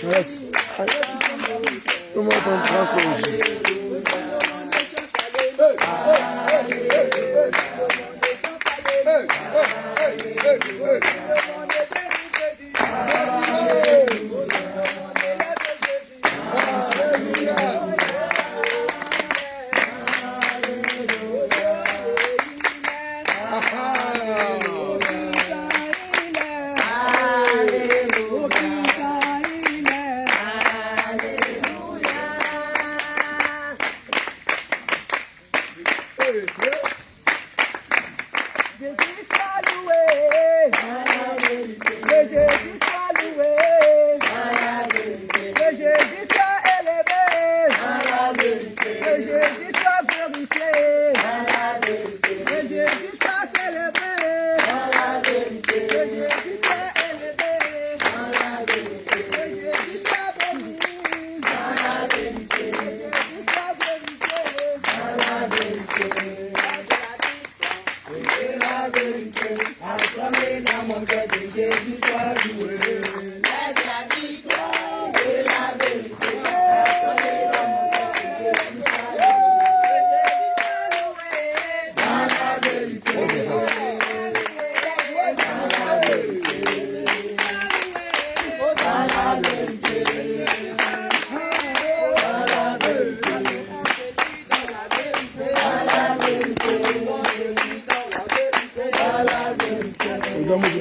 Yes. Comment on transpose?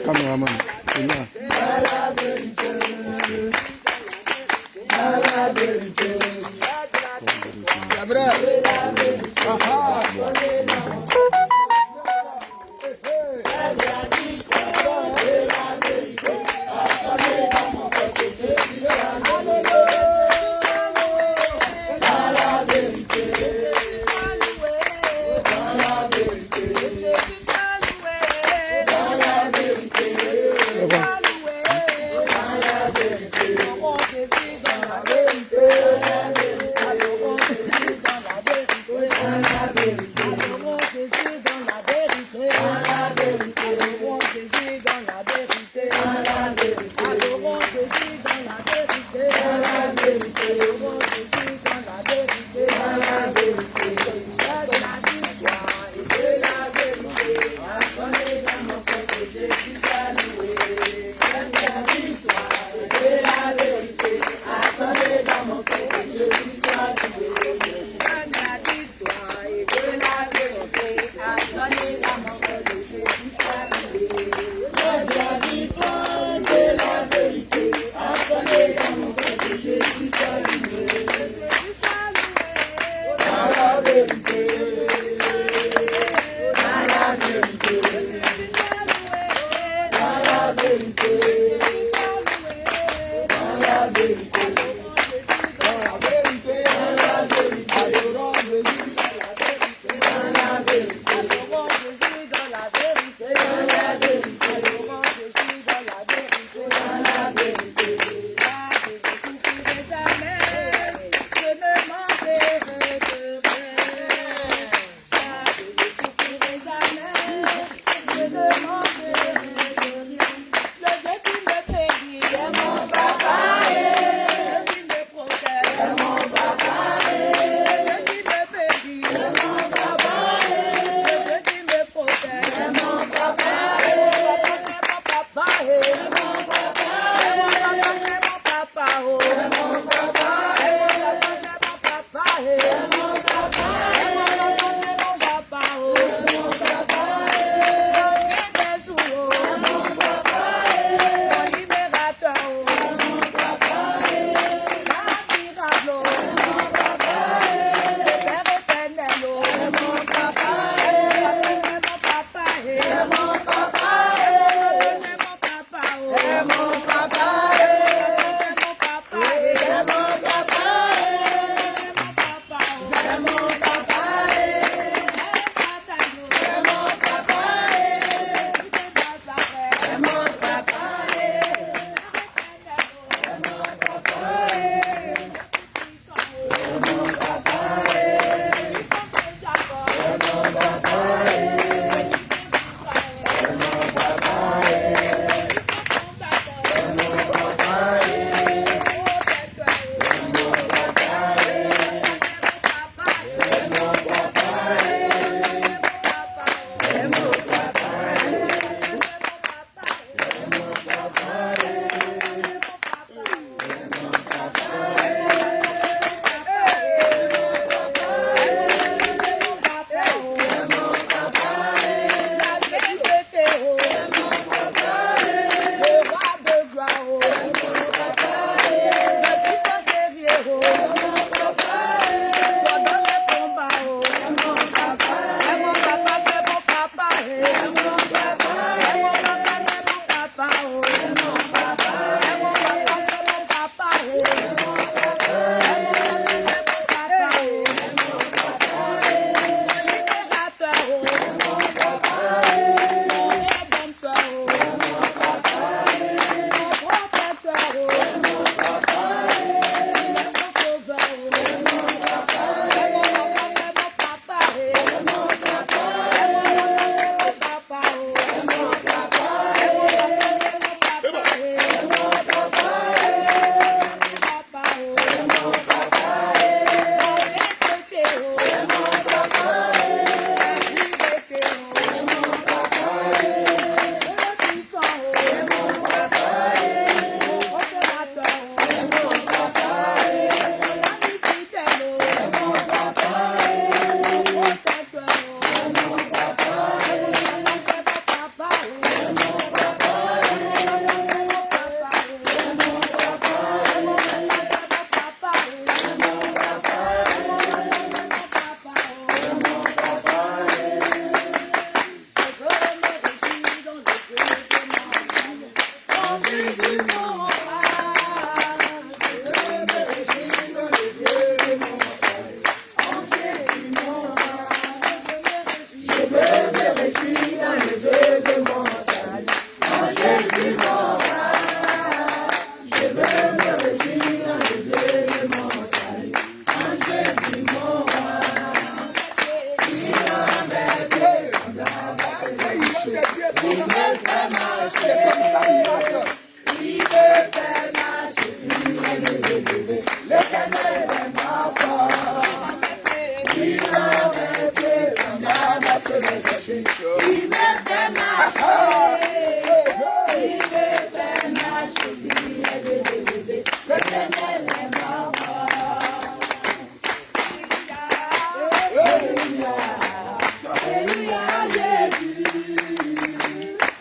Cameraman,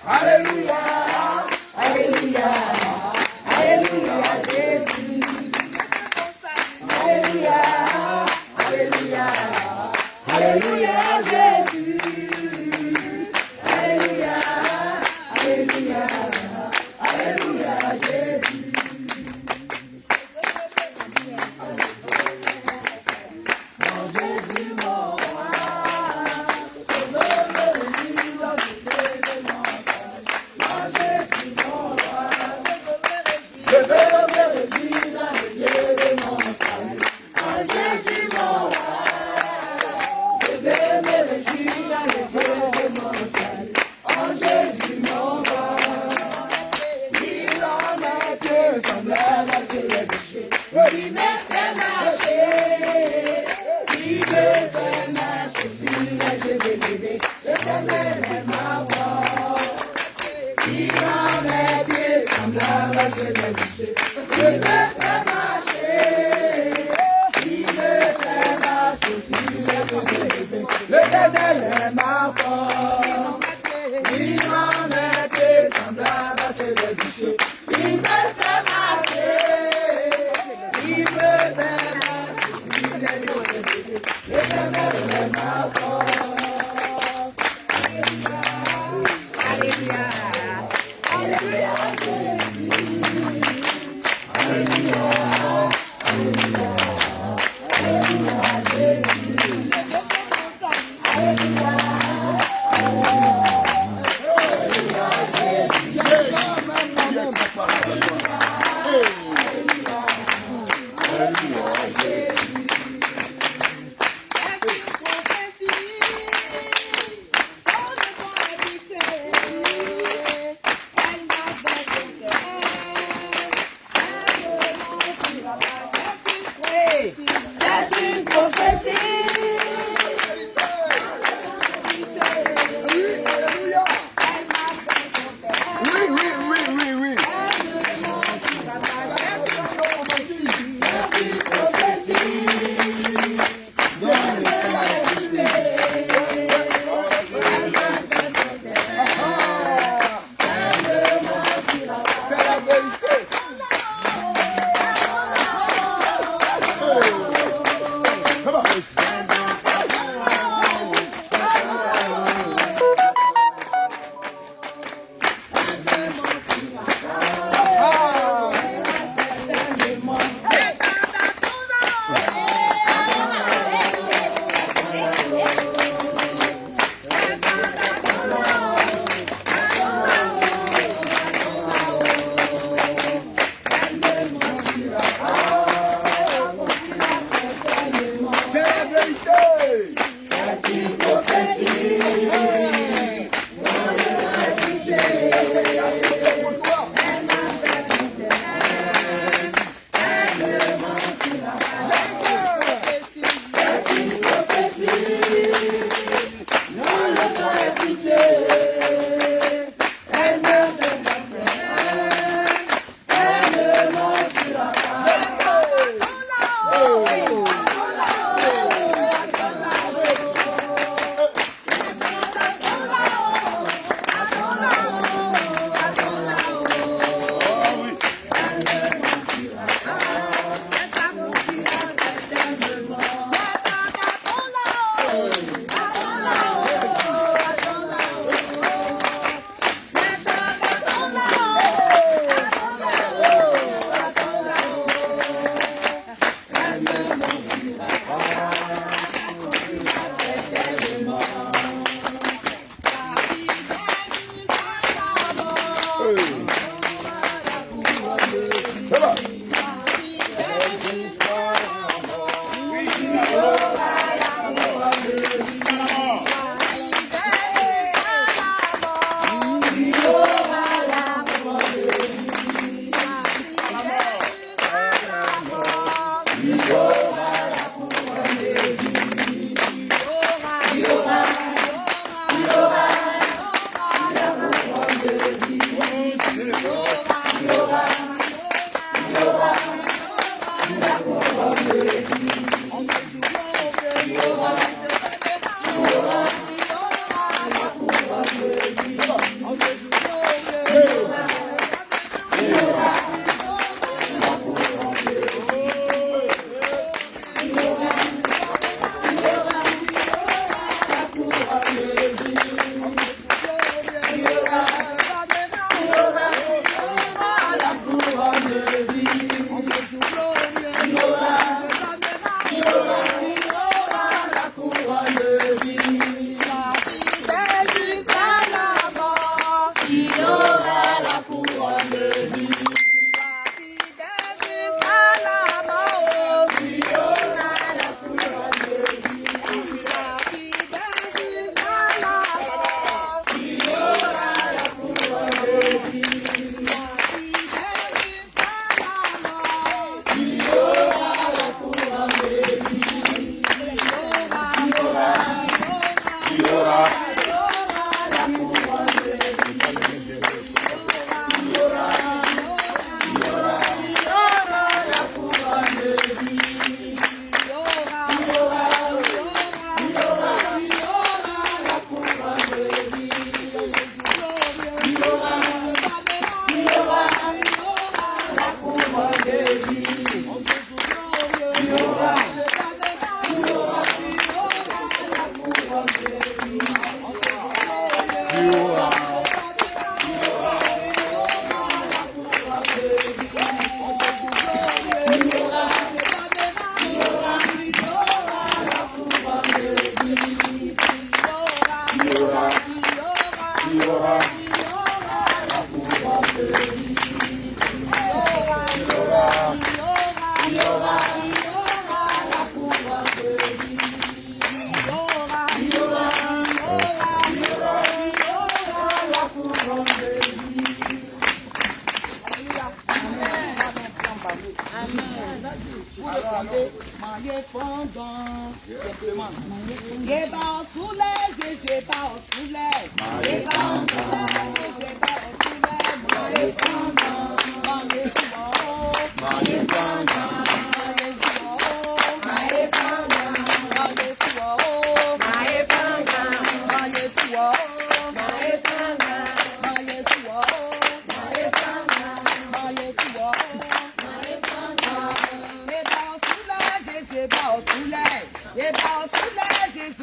Hallelujah.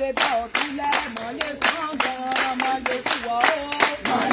Ye ba osule, mo ye fanga, mo ye suwa o.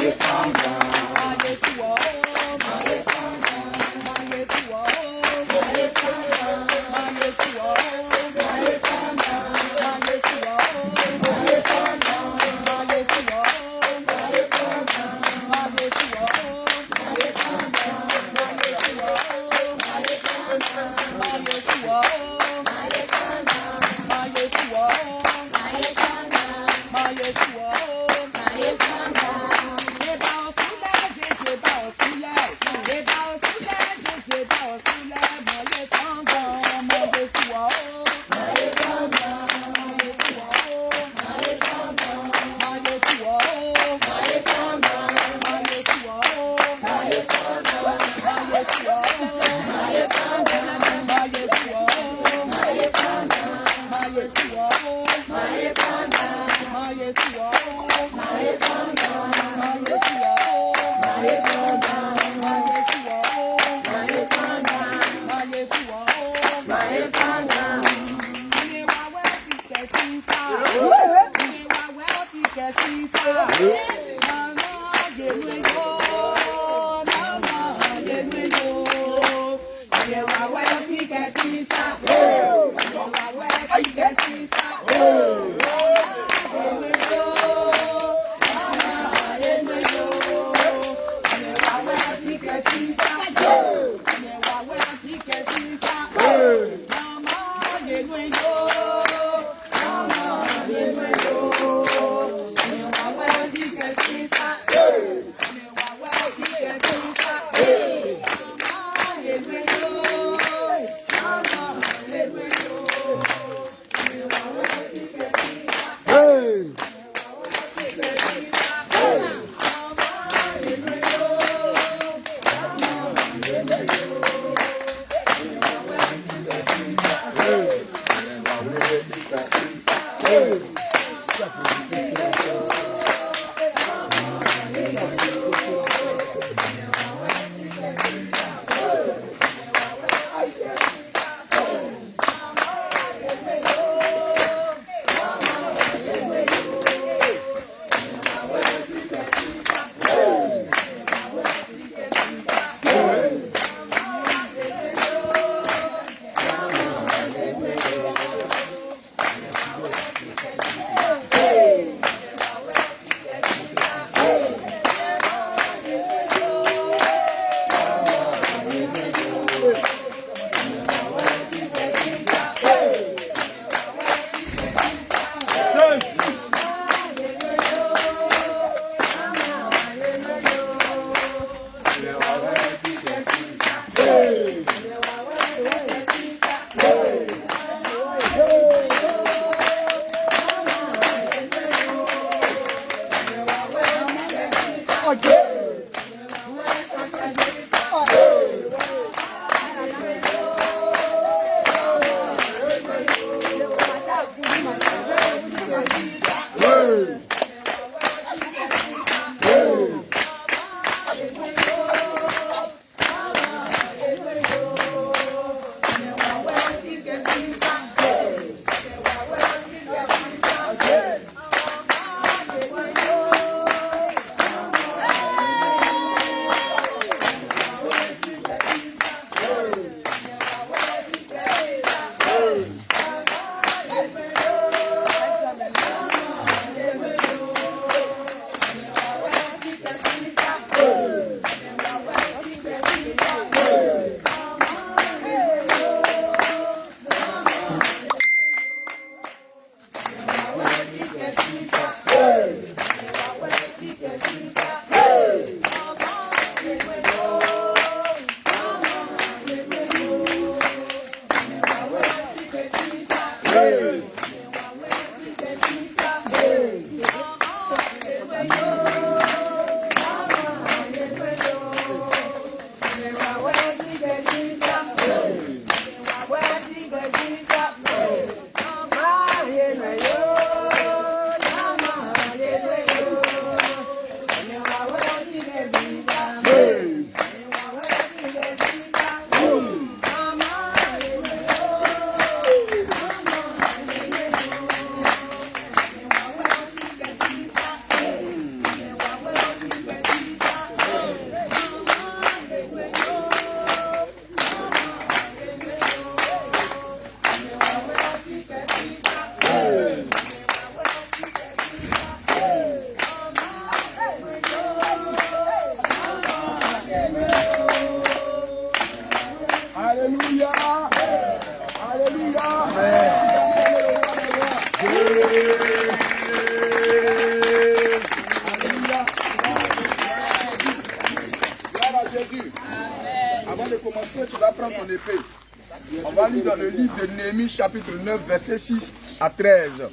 Chapitre 9, verset 6 à 13.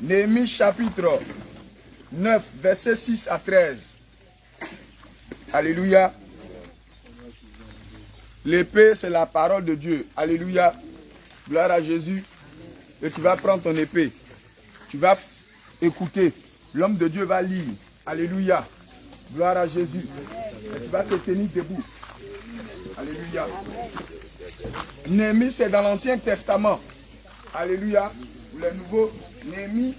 Néhémie chapitre 9, verset 6 à 13. Alléluia. L'épée, c'est la parole de Dieu. Alléluia. Gloire à Jésus. Et tu vas prendre ton épée. Tu vas écouter. L'homme de Dieu va lire. Alléluia. Gloire à Jésus. Et tu vas te tenir debout. Alléluia. Néhémie, c'est dans l'Ancien Testament. Alléluia. Le nouveau Néhémie,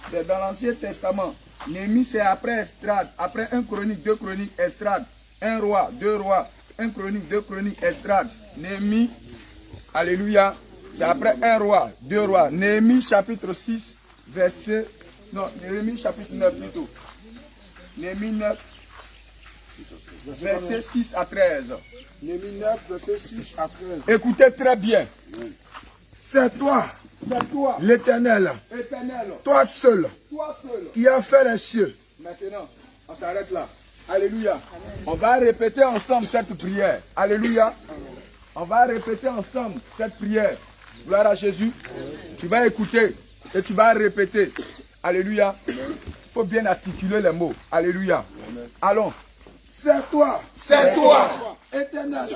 c'est dans l'Ancien Testament. Néhémie, c'est après Estrade. Après 1 Chronique, 2 Chroniques, Estrade. 1 Roi, 2 Rois. 1 Chronique, 2 Chroniques, Estrade. Néhémie, alléluia. C'est après 1 Roi, 2 Rois. Néhémie chapitre 6, verset... Non, Néhémie chapitre 9 plutôt. Néhémie 9, verset 6 à 13. Néhémie 9, verset 6 à 13. Écoutez très bien. C'est toi, l'Éternel, toi seul, qui as fait les cieux. Maintenant, on s'arrête là. Alléluia. On va répéter ensemble cette prière. Alléluia. On va répéter ensemble cette prière. Gloire à Jésus. Tu vas écouter et tu vas répéter. Alléluia. Il faut bien articuler les mots. Alléluia. Allons. C'est toi, Éternel,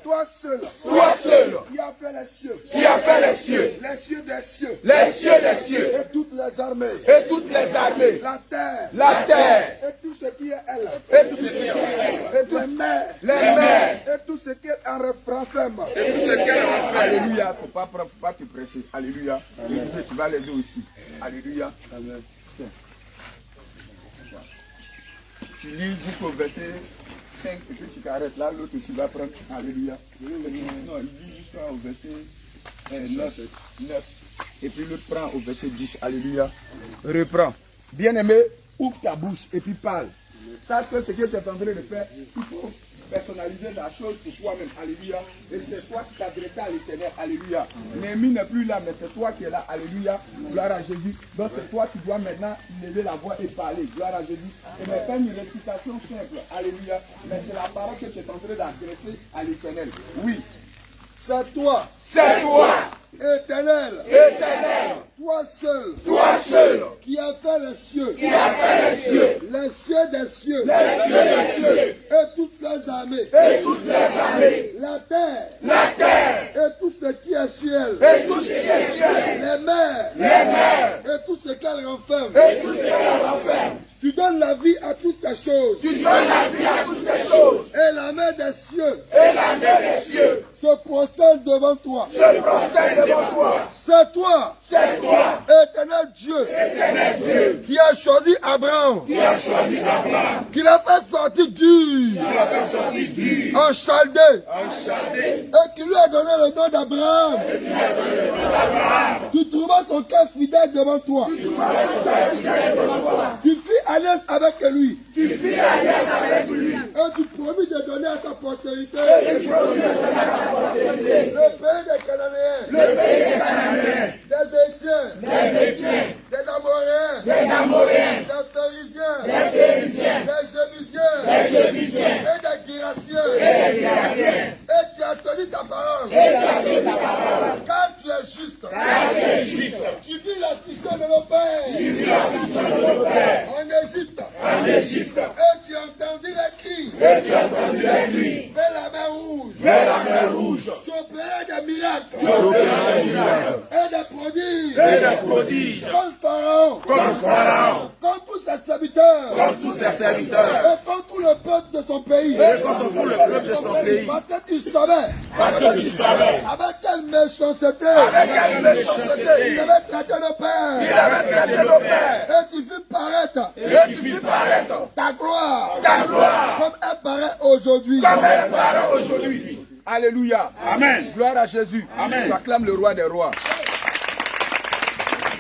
toi seul, qui as fait les cieux, les cieux des cieux, et toutes les armées, la terre, et tout ce qui est elle, les mers, et tout ce qui est en renferme. Alléluia. Faut pas te presser. Alléluia. Tu vas les deux aussi. Alléluia. Amen. Tu lis jusqu'au verset 5 et puis tu t'arrêtes là, l'autre aussi va prendre. Alléluia. Non, il lit jusqu'au verset 9. Et puis l'autre prend au verset 10. Alléluia. Reprends. Bien-aimé, ouvre ta bouche et puis parle. Sache que ce que tu es en train de faire, il faut personnaliser la chose pour toi-même. Alléluia. Et c'est toi qui t'adresses à l'Éternel. Alléluia. Néhémie n'est plus là, mais c'est toi qui es là. Alléluia. Gloire à Jésus. Donc c'est toi qui dois maintenant lever la voix et parler. Gloire à Jésus. Ce n'est pas une récitation simple. Alléluia. Mais c'est la parole que tu es en train d'adresser à l'Éternel. Oui. C'est toi, Éternel, toi seul, qui as fait les cieux, les cieux des cieux, et toutes les armées, la terre, et tout ce qui est ciel, les mers, et tout ce qu'elle renferme. Tu donnes la vie à toutes ces choses. Et la main des cieux, se prosterne devant toi. C'est toi, Éternel Dieu, qui a choisi Abraham, qui l'a fait sortir d'Ur, en Chaldée, et qui lui a donné le nom d'Abraham. Tu trouvas son cœur fidèle devant toi. Tu fis alliance avec lui. Et tu promis de donner à sa postérité le pays des Cananéens, des Hétiens, des Amoréens, des Phérésiens, des Jébusiens et des Guirassiens. Et tu as tenu ta parole. Car tu es juste. Tu vis l'affliction de nos pères en Égypte. Et tu as entendu les cris. Vers la mer rouge. Tu opérais des miracles. Et des prodiges. Comme Pharaon. Comme tous ses serviteurs. Et comme tout le peuple de son pays. Parce que tu savais. Avec quelle méchanceté. Il avait traité nos pères. Et tu fis paraître. Ta gloire. Comme elle paraît aujourd'hui. Alléluia. Amen. Gloire à Jésus. Amen. Tu acclames le roi des rois.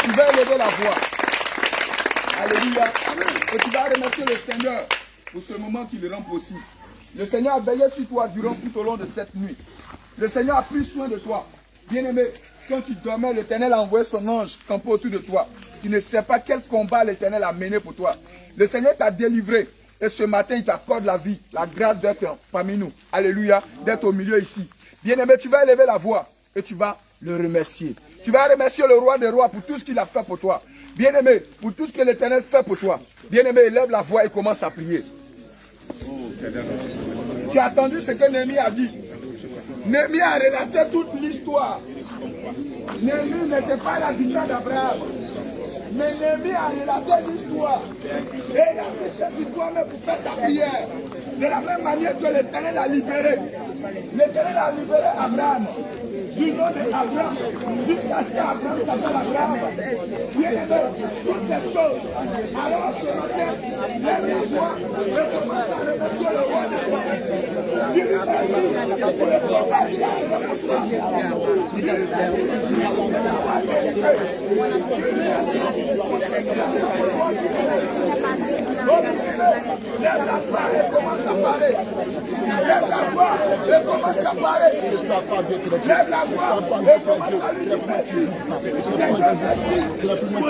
Tu vas élever la voix. Alléluia. Amen. Et tu vas remercier le Seigneur pour ce moment qui le rend possible. Le Seigneur a veillé sur toi durant tout au long de cette nuit. Le Seigneur a pris soin de toi. Bien-aimé, quand tu dormais, l'Éternel a envoyé son ange camper autour de toi. Tu ne sais pas quel combat l'Éternel a mené pour toi. Le Seigneur t'a délivré. Et ce matin, il t'accorde la vie, la grâce d'être parmi nous. Alléluia, d'être au milieu ici. Bien-aimé, tu vas élever la voix et tu vas le remercier. Tu vas remercier le roi des rois pour tout ce qu'il a fait pour toi. Bien-aimé, pour tout ce que l'Éternel fait pour toi. Bien-aimé, élève la voix et commence à prier. Tu as entendu ce que Néhémie a dit. Néhémie a relaté toute l'histoire. Néhémie n'était pas là du temps d'Abraham. Mais Néhémie a relaté l'histoire. Et il a fait cette histoire même pour faire sa prière. De la même manière que l'Éternel a libéré. L'Éternel a libéré Abraham. Du nom d'Abraham, jusqu'à ce qu'Abraham s'appelle Abraham. Bien aimé, toutes ces choses. Alors ce matin, lève la voix et commence à remercier le roi des rois. Dis-lui merci pour le combat qu'il a fait pour toi. Dis-lui merci pour l'avoir mérité. Lève la voix et commence à parler. Lève la voix et commence à parler. Lève la voix et commence à lui dire merci. C'est la plus grande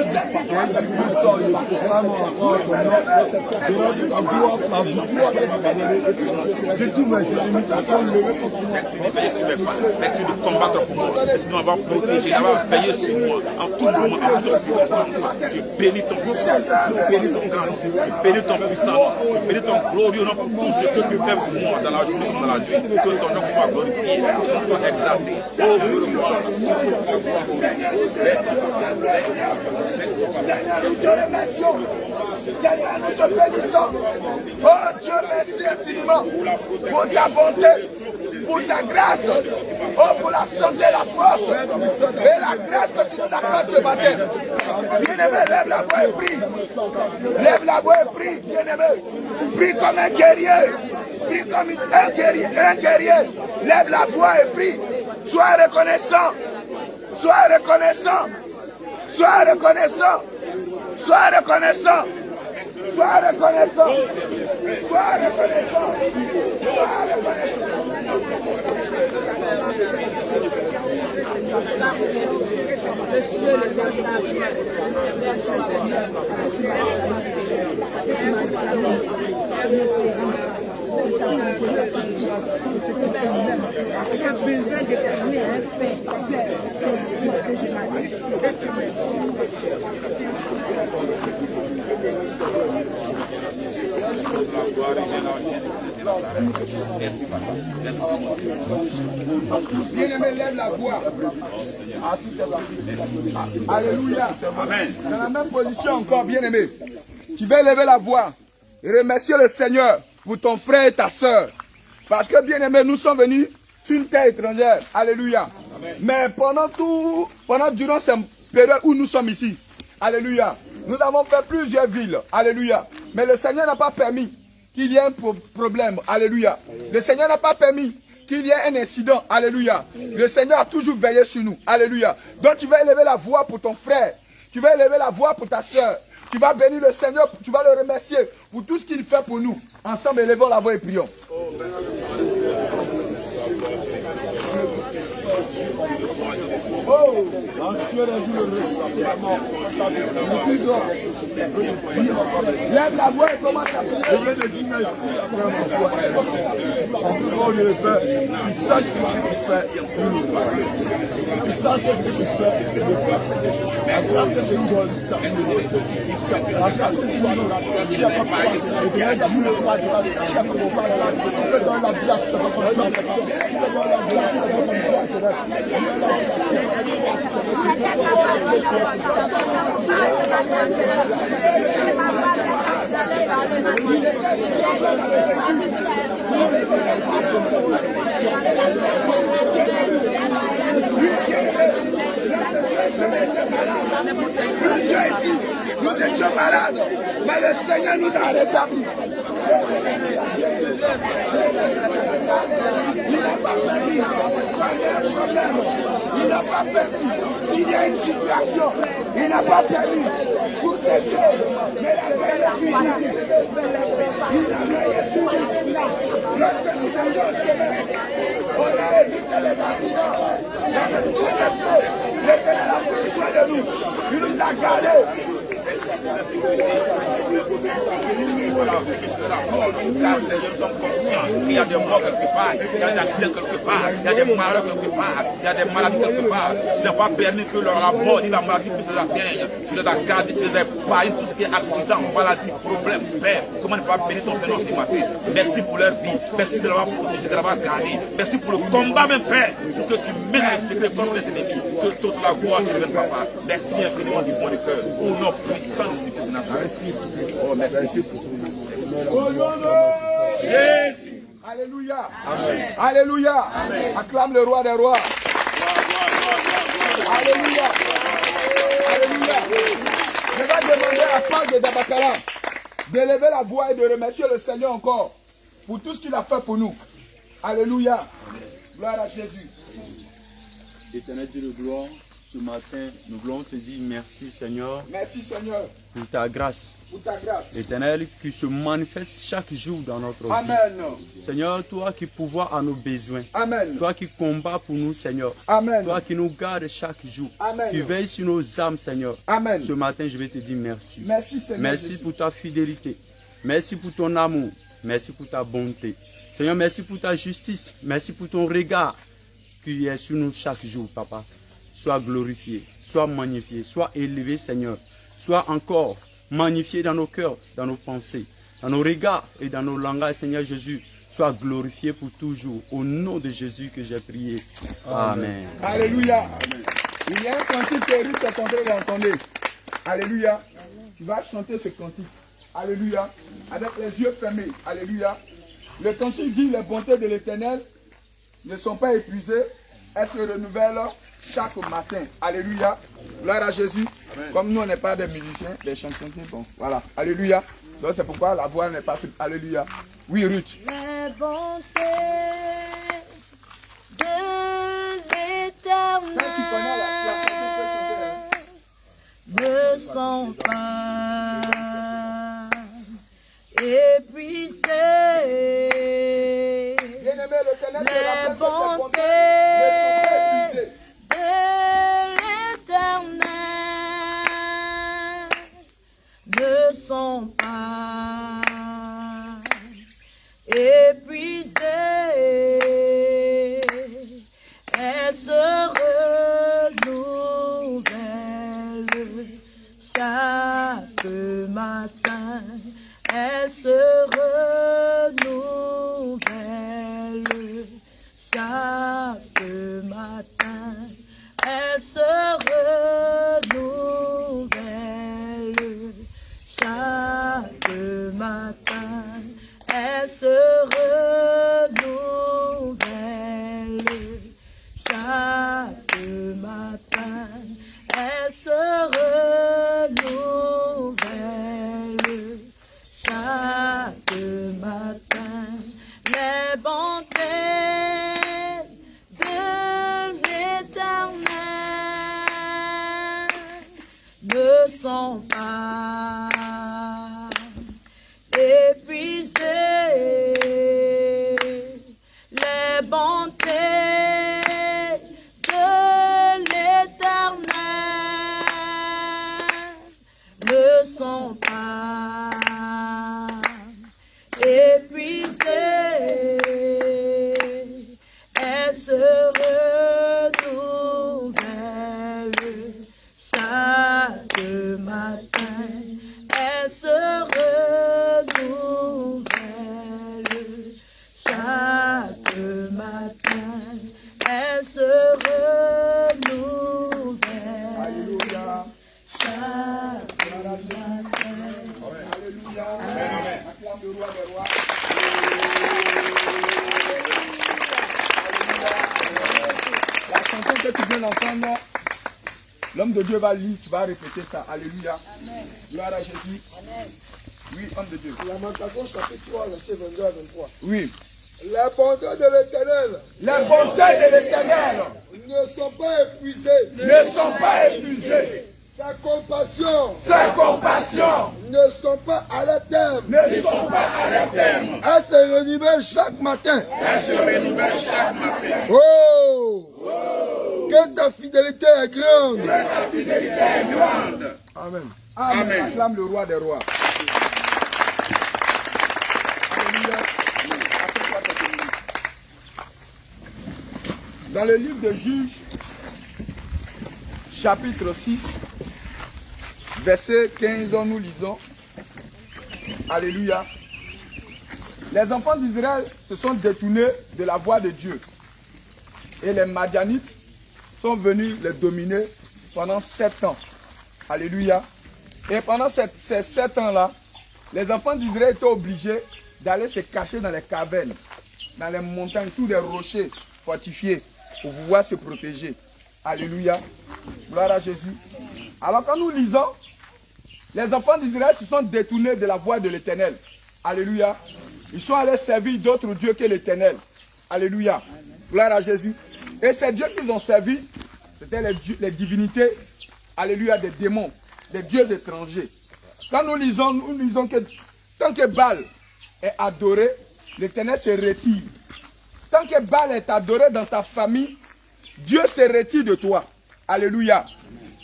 merci de combattre pour moi. Merci de m'avoir protégé, d'avoir veillé sur moi. En tout moment, en toute circonstance, je bénis ton Seigneur, je bénis ton grand nom, je bénis ton puissant nom, je bénis ton glorieux nom pour tout ce que tu fais pour moi dans la journée comme dans la nuit. Que ton nom soit glorifié, soit exalté. Oh, je le vois. Seigneur, nous te remercions. Seigneur, nous te bénissons. Oh Dieu, merci infiniment pour ta bonté, pour ta grâce, oh pour la santé, la force et la grâce que tu nous accordes ce matin. Bien-aimé, lève la voix et prie. Lève la voix et prie, bien-aimé. Prie comme un guerrier. Prie comme un guerrier. Lève la voix et prie. Sois reconnaissant. Sois reconnaissant. Sois reconnaissant. Sois reconnaissant. Sois reconnaissant. Sois reconnaissant. Sois reconnaissant. Bien-aimé, lève la voix. Alléluia. Amen. Dans la même position encore, bien-aimé. Tu vas lever la voix et remercier le Seigneur pour ton frère et ta soeur. Parce que, bien-aimé, nous sommes venus sur une terre étrangère. Alléluia. Mais durant cette période où nous sommes ici, alléluia, nous avons fait plusieurs villes. Alléluia. Mais le Seigneur n'a pas permis qu'il y ait un problème. Alléluia. Le Seigneur n'a pas permis qu'il y ait un incident. Alléluia. Le Seigneur a toujours veillé sur nous. Alléluia. Donc tu vas élever la voix pour ton frère. Tu vas élever la voix pour ta soeur. Tu vas bénir le Seigneur. Tu vas le remercier pour tout ce qu'il fait pour nous. Ensemble, élevons la voix et prions. Oh, lève la voix et commence à prier. Je veux te dire merci après mon foi. Quand je le fais, il sache que ce que tu fais, il le fait. Il sache ce que je fais, il le fait. La grâce que je lui donne, ça il le fait. La grâce que tu as donné, tu n'as pas peur. Et que là, Dieu le doit dire, tu as pas peur. Tu peux donner la grâce, tu n'as pas peur. Tu peux donner la grâce, tu n'as pas Nous étions malades, mais le Seigneur nous a rétablis. Il n'a pas permis qu'il y ait un problème. Il n'a pas permis qu'il y ait une situation. Il n'a pas permis pour ces choses. Mais la veille est finie. La veille est finie. Lorsque nous étions chez on a évité les accidents. Avec toutes ces choses, l'Éternel a pris soin de nous. Il nous a gardés. Il y a des morts quelque part, il y a des accidents quelque part, il y a des malheurs quelque part, il y a des maladies quelque part. Tu n'as pas permis que la mort ni la maladie puisse les atteindre. Tu les as gardés, tu les as épargnés, tout ce qui est accident, maladie, problème, Père. Comment ne pas bénir ton Seigneur ce matin? Merci pour leur vie, merci de l'avoir protégé, de l'avoir gardé. Merci pour le combat, même Père, pour que tu mènes les secrets contre les ennemis, que toute la gloire te revienne, Papa. Merci infiniment du fond du cœur. Au nom puissant de Jésus de Nazareth. Oh, merci. Au nom de Jésus. Alléluia. Amen. Alléluia. Amen. Acclame le roi des rois. Alléluia. Alléluia. Je vais demander à Pâques de Dabakara d'élever la voix et de remercier le Seigneur encore pour tout ce qu'il a fait pour nous. Alléluia. Gloire à Jésus. Éternel Dieu de gloire, ce matin, nous voulons te dire merci Seigneur. Merci Seigneur pour ta grâce. Pour ta grâce. Éternel, qui se manifeste chaque jour dans notre vie. Amen. Seigneur, toi qui pourvois à nos besoins. Amen. Toi qui combats pour nous, Seigneur. Amen. Toi qui nous gardes chaque jour. Amen. Qui veille sur nos âmes, Seigneur. Amen. Ce matin, je vais te dire merci. Merci Seigneur. Merci Jésus. pour ta fidélité. Merci pour ton amour. Merci pour ta bonté. Seigneur, merci pour ta justice. Merci pour ton regard qui est sur nous chaque jour, Papa. Sois glorifié, sois magnifié, sois élevé, Seigneur. Sois encore magnifié dans nos cœurs, dans nos pensées, dans nos regards et dans nos langages, Seigneur Jésus. Sois glorifié pour toujours. Au nom de Jésus que j'ai prié. Amen. Alléluia. Amen. Il y a un cantique que Ruth est en train d'entendre. Alléluia. Tu vas chanter ce cantique. Alléluia. Avec les yeux fermés. Alléluia. Le cantique dit: les bontés de l'Éternel ne sont pas épuisées. Elles se renouvellent chaque matin. Alléluia. Gloire à Jésus. Amen. Comme nous, on n'est pas des musiciens, des chansons, bon. Voilà. Alléluia. Donc c'est pourquoi la voix n'est pas toute. Alléluia. Oui, Ruth. Les bontés de l'Éternel ne sont pas épuisées. Les bontés ne sont pas épuisées, elles se renouvellent chaque matin, elles se renouvellent chaque matin, elles se renouvellent chaque matin, elles se renouvellent chaque matin, elles se renouvellent chaque matin. Les bontés de l'Éternel ne sont pas épuisées. Les bontés de l'Éternel ne sont pas épuisées. Elles se renouvellent chaque matin. Elles se renouvellent chaque matin. Elles se renouvellent chaque matin. Alléluia. Acclame le roi des rois. La chanson que tu viens d'entendre, l'homme de Dieu va lire, tu vas répéter ça. Alléluia. Amen. Gloire à Jésus. Amen. Oui, homme de Dieu. Lamentation chapitre 3, verset 22 à 23. Oui. Les bontés de l'Éternel. Les bontés de l'Éternel ne sont pas épuisées. ne sont pas épuisées. Sa compassion. Ses compassions Ne sont pas à la terme. ne sont pas à leur terme. Elles se renouvellent chaque matin. Elles se renouvellent chaque matin. Oh! Que ta fidélité est grande. Que ta fidélité est grande. Amen. Amen. Acclame le roi des rois. Alléluia. Assieds-toi quelques minutes. Dans le livre de Juges, chapitre 6, verset 15, nous lisons. Alléluia. Les enfants d'Israël se sont détournés de la voie de Dieu. Et les Madianites sont venus les dominer pendant 7 ans. Alléluia. Et pendant ces 7 ans-là, les enfants d'Israël étaient obligés d'aller se cacher dans les cavernes, dans les montagnes, sous des rochers fortifiés, pour pouvoir se protéger. Alléluia. Gloire à Jésus. Alors quand nous lisons, les enfants d'Israël se sont détournés de la voie de l'Éternel. Alléluia. Ils sont allés servir d'autres dieux que l'Éternel. Alléluia. Gloire à Jésus. Et ces dieux qu'ils ont servis, c'était les divinités, alléluia, des démons, des dieux étrangers. Quand nous lisons que tant que Baal est adoré, l'Éternel se retire. Tant que Baal est adoré dans ta famille, Dieu se retire de toi. Alléluia.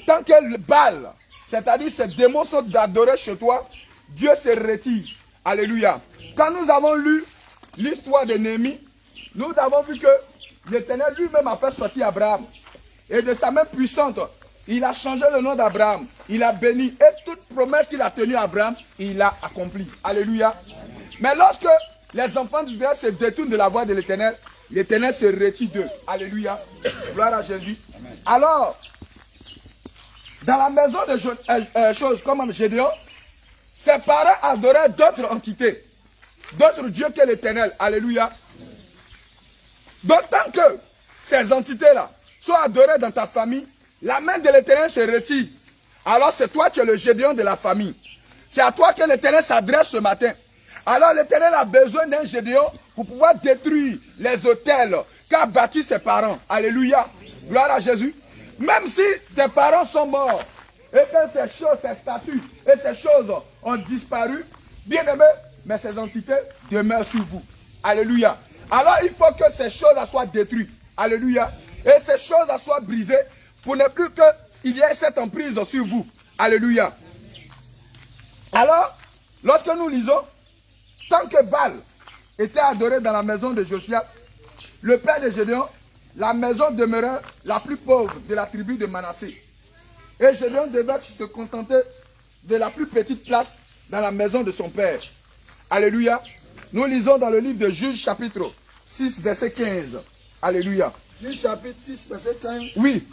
Tant que Baal, c'est-à-dire ces démons sont adorés chez toi, Dieu se retire. Alléluia. Quand nous avons lu l'histoire de Néhémie, nous avons vu que l'Éternel lui-même a fait sortir Abraham. Et de sa main puissante, il a changé le nom d'Abraham. Il a béni. Et toute promesse qu'il a tenue à Abraham, il l'a accomplie. Alléluia. Mais lorsque les enfants d'Israël se détournent de la voie de l'Éternel, l'Éternel se retire d'eux. Alléluia. Gloire à Jésus. Alors, dans la maison de choses comme Gédéon, ses parents adoraient d'autres entités, d'autres dieux que l'Éternel. Alléluia. Donc tant que ces entités-là sont adorées dans ta famille, la main de l'Éternel se retire. Alors c'est toi qui es le Gédéon de la famille. C'est à toi que l'Éternel s'adresse ce matin. Alors l'Éternel a besoin d'un Gédéon pour pouvoir détruire les autels qu'a bâti ses parents. Alléluia. Gloire à Jésus. Même si tes parents sont morts et que ces choses, ces statues et ces choses ont disparu, bien aimé, mais ces entités demeurent sur vous. Alléluia. Alors il faut que ces choses soient détruites. Alléluia. Et ces choses soient brisées pour ne plus qu'il y ait cette emprise sur vous. Alléluia. Alors, lorsque nous lisons, tant que Baal était adoré dans la maison de Josias, le père de Gédéon, la maison demeurait la plus pauvre de la tribu de Manassé. Et Gédéon devait se contenter de la plus petite place dans la maison de son père. Alléluia. Nous lisons dans le livre de Juges chapitre 6, verset 15. Alléluia. Juges chapitre 6, verset 15. Oui.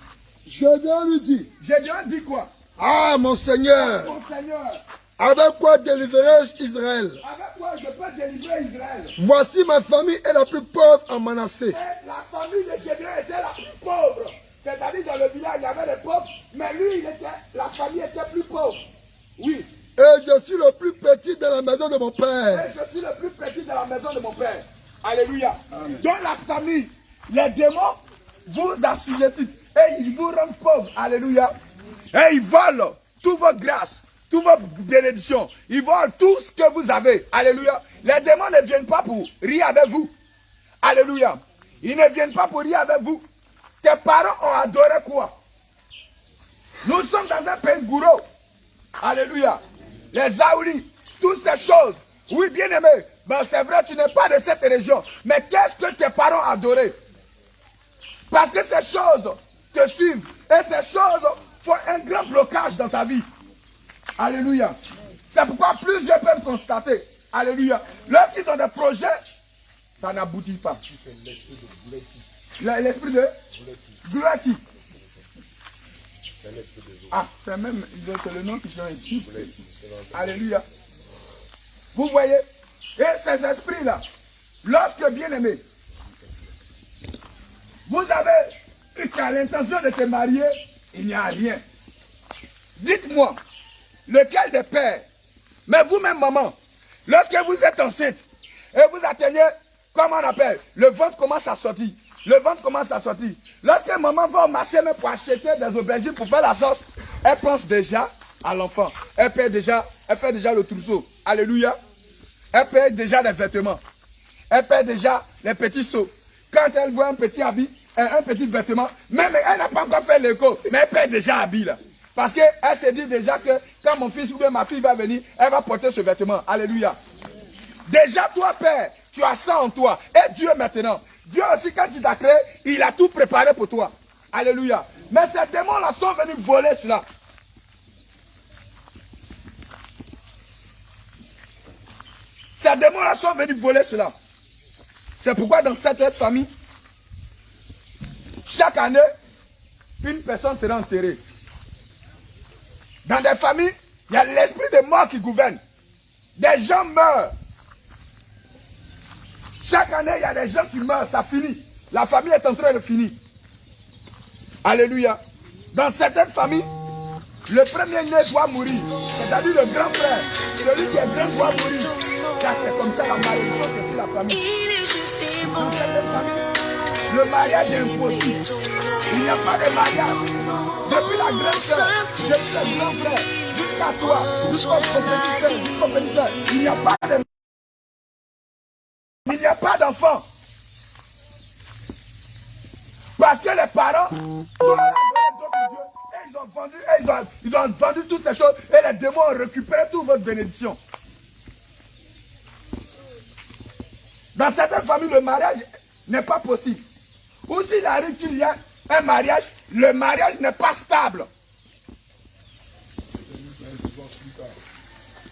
Gédéon lui dit, Gédéon dit quoi? ah mon Seigneur, Mon Seigneur, avec quoi délivrerai-je Israël? avec quoi je peux délivrer Israël? Voici ma famille est la plus pauvre en Manassé. Et la famille de Gédéon était la plus pauvre. C'est-à-dire dans le village, il y avait les pauvres, mais lui, la famille était plus pauvre. Oui. Et je suis le plus petit de la maison de mon père. Et je suis le plus petit de la maison de mon père. Alléluia. Dans la famille, les démons vous assujettissent et ils vous rendent pauvres. Alléluia. Et ils volent toutes vos grâces, toutes vos bénédictions. Ils volent tout ce que vous avez. Alléluia. Les démons ne viennent pas pour rire avec vous. Alléluia. Ils ne viennent pas pour rire avec vous. Tes parents ont adoré quoi? Nous sommes dans un pays gourou. Alléluia. Les Aouris, toutes ces choses. Oui, bien aimé. Ben, c'est vrai, tu n'es pas de cette région. Mais qu'est-ce que tes parents adoraient? Parce que ces choses te suivent. Et ces choses font un grand blocage dans ta vie. Alléluia. C'est pourquoi plusieurs peuvent constater. Alléluia. Lorsqu'ils ont des projets, ça n'aboutit pas. C'est l'esprit de Gouletti. L'esprit de Gouletti. C'est l'esprit de Ah, c'est le nom qui change ici. Alléluia. Vous voyez, et ces esprits-là, lorsque bien aimé, vous avez eu l'intention de te marier, il n'y a rien. Dites-moi, lequel des pères, mais vous-même maman, lorsque vous êtes enceinte et vous atteignez, comment on appelle, le ventre commence à sortir. Le ventre commence à sortir. Lorsque maman va au marché même pour acheter des aubergines pour faire la sauce, elle pense déjà à l'enfant. Elle fait déjà le trousseau. Alléluia. Elle paie déjà les vêtements. Elle paie déjà les petits seaux. Quand elle voit un petit habit, un petit vêtement, même elle n'a pas encore fait l'écho, mais elle paie déjà habit là. Parce qu'elle se dit déjà que quand mon fils ou bien ma fille va venir, elle va porter ce vêtement. Alléluia. Déjà toi, Père, tu as ça en toi. Et Dieu maintenant. Dieu aussi, quand il t'a créé, il a tout préparé pour toi. Alléluia. Mais ces démons-là sont venus voler cela. Ces démons-là sont venus voler cela. C'est pourquoi dans cette famille, chaque année, une personne sera enterrée. Dans des familles, il y a l'esprit de mort qui gouverne. Des gens meurent. Chaque année, il y a des gens qui meurent, ça finit. La famille est en train de finir. Alléluia. Dans certaines familles, le premier-né doit mourir. C'est-à-dire le grand frère. Celui qui est grand doit mourir. Car c'est comme ça la malédiction que c'est la famille. Dans certaines familles, le mariage est impossible. Il n'y a pas de mariage. Depuis la grande soeur, depuis le grand frère, jusqu'à toi, jusqu'au compétiteur, il n'y a pas de... Il n'y a pas d'enfant. Parce que les parents sont à la d'autres dieux et ils ont vendu toutes ces choses et les démons ont récupéré toute votre bénédiction. Dans certaines familles, le mariage n'est pas possible. Ou s'il arrive qu'il y a un mariage, le mariage n'est pas stable.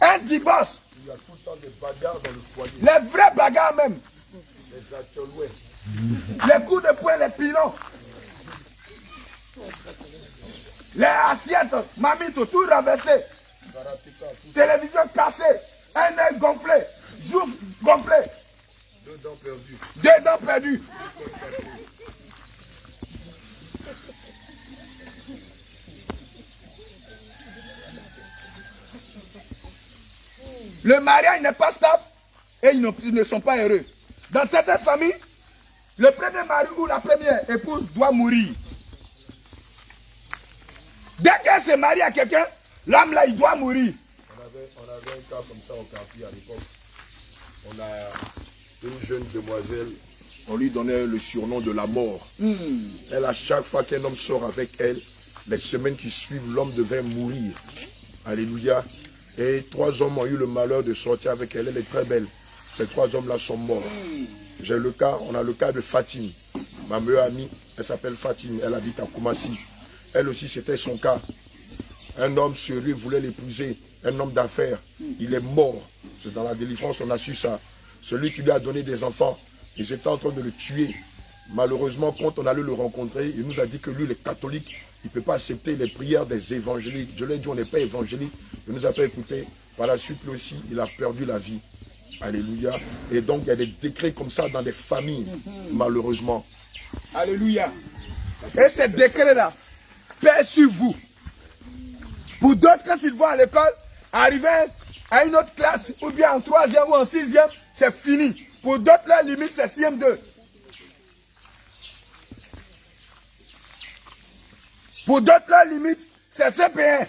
Un divorce. Il y a tout le temps des bagarres dans le foyer. Les vrais bagarres même. Les atcholouets. Les coups de poing, les pilons. Les assiettes, mamito, tout renversé. Télévision cassée. Un œil gonflé. Joue gonflé. 2 dents perdues. 2 dents perdues. Le mariage n'est pas stable et ils ne sont pas heureux. Dans certaines familles, le premier mari ou la première épouse doit mourir. Dès qu'elle se marie à quelqu'un, l'homme là, il doit mourir. On avait un cas comme ça au quartier à l'époque. On a une jeune demoiselle, on lui donnait le surnom de la mort. Elle, à chaque fois qu'un homme sort avec elle, les semaines qui suivent, l'homme devait mourir. Alléluia. Et 3 hommes ont eu le malheur de sortir avec elle. Elle est très belle. Ces 3 hommes-là sont morts. On a le cas de Fatine. Ma meilleure amie, elle s'appelle Fatine. Elle habite à Koumassi. Elle aussi, c'était son cas. Un homme sérieux voulait l'épouser. Un homme d'affaires. Il est mort. C'est dans la délivrance, on a su ça. Celui qui lui a donné des enfants, ils étaient en train de le tuer. Malheureusement, quand on allait le rencontrer, il nous a dit que lui, les catholiques, il ne peut pas accepter les prières des évangéliques. Je lui ai dit, on n'est pas évangélique. Il ne nous a pas écouté. Par la suite, lui aussi, il a perdu la vie. Alléluia. Et donc, il y a des décrets comme ça dans des familles, malheureusement. Alléluia. Et ces décrets-là pèsent sur vous. Pour d'autres, quand ils vont à l'école, arriver à une autre classe, ou bien en 3e ou en 6e, c'est fini. Pour d'autres, leur limite, c'est CM2. Pour d'autres, leur limite, c'est CP1.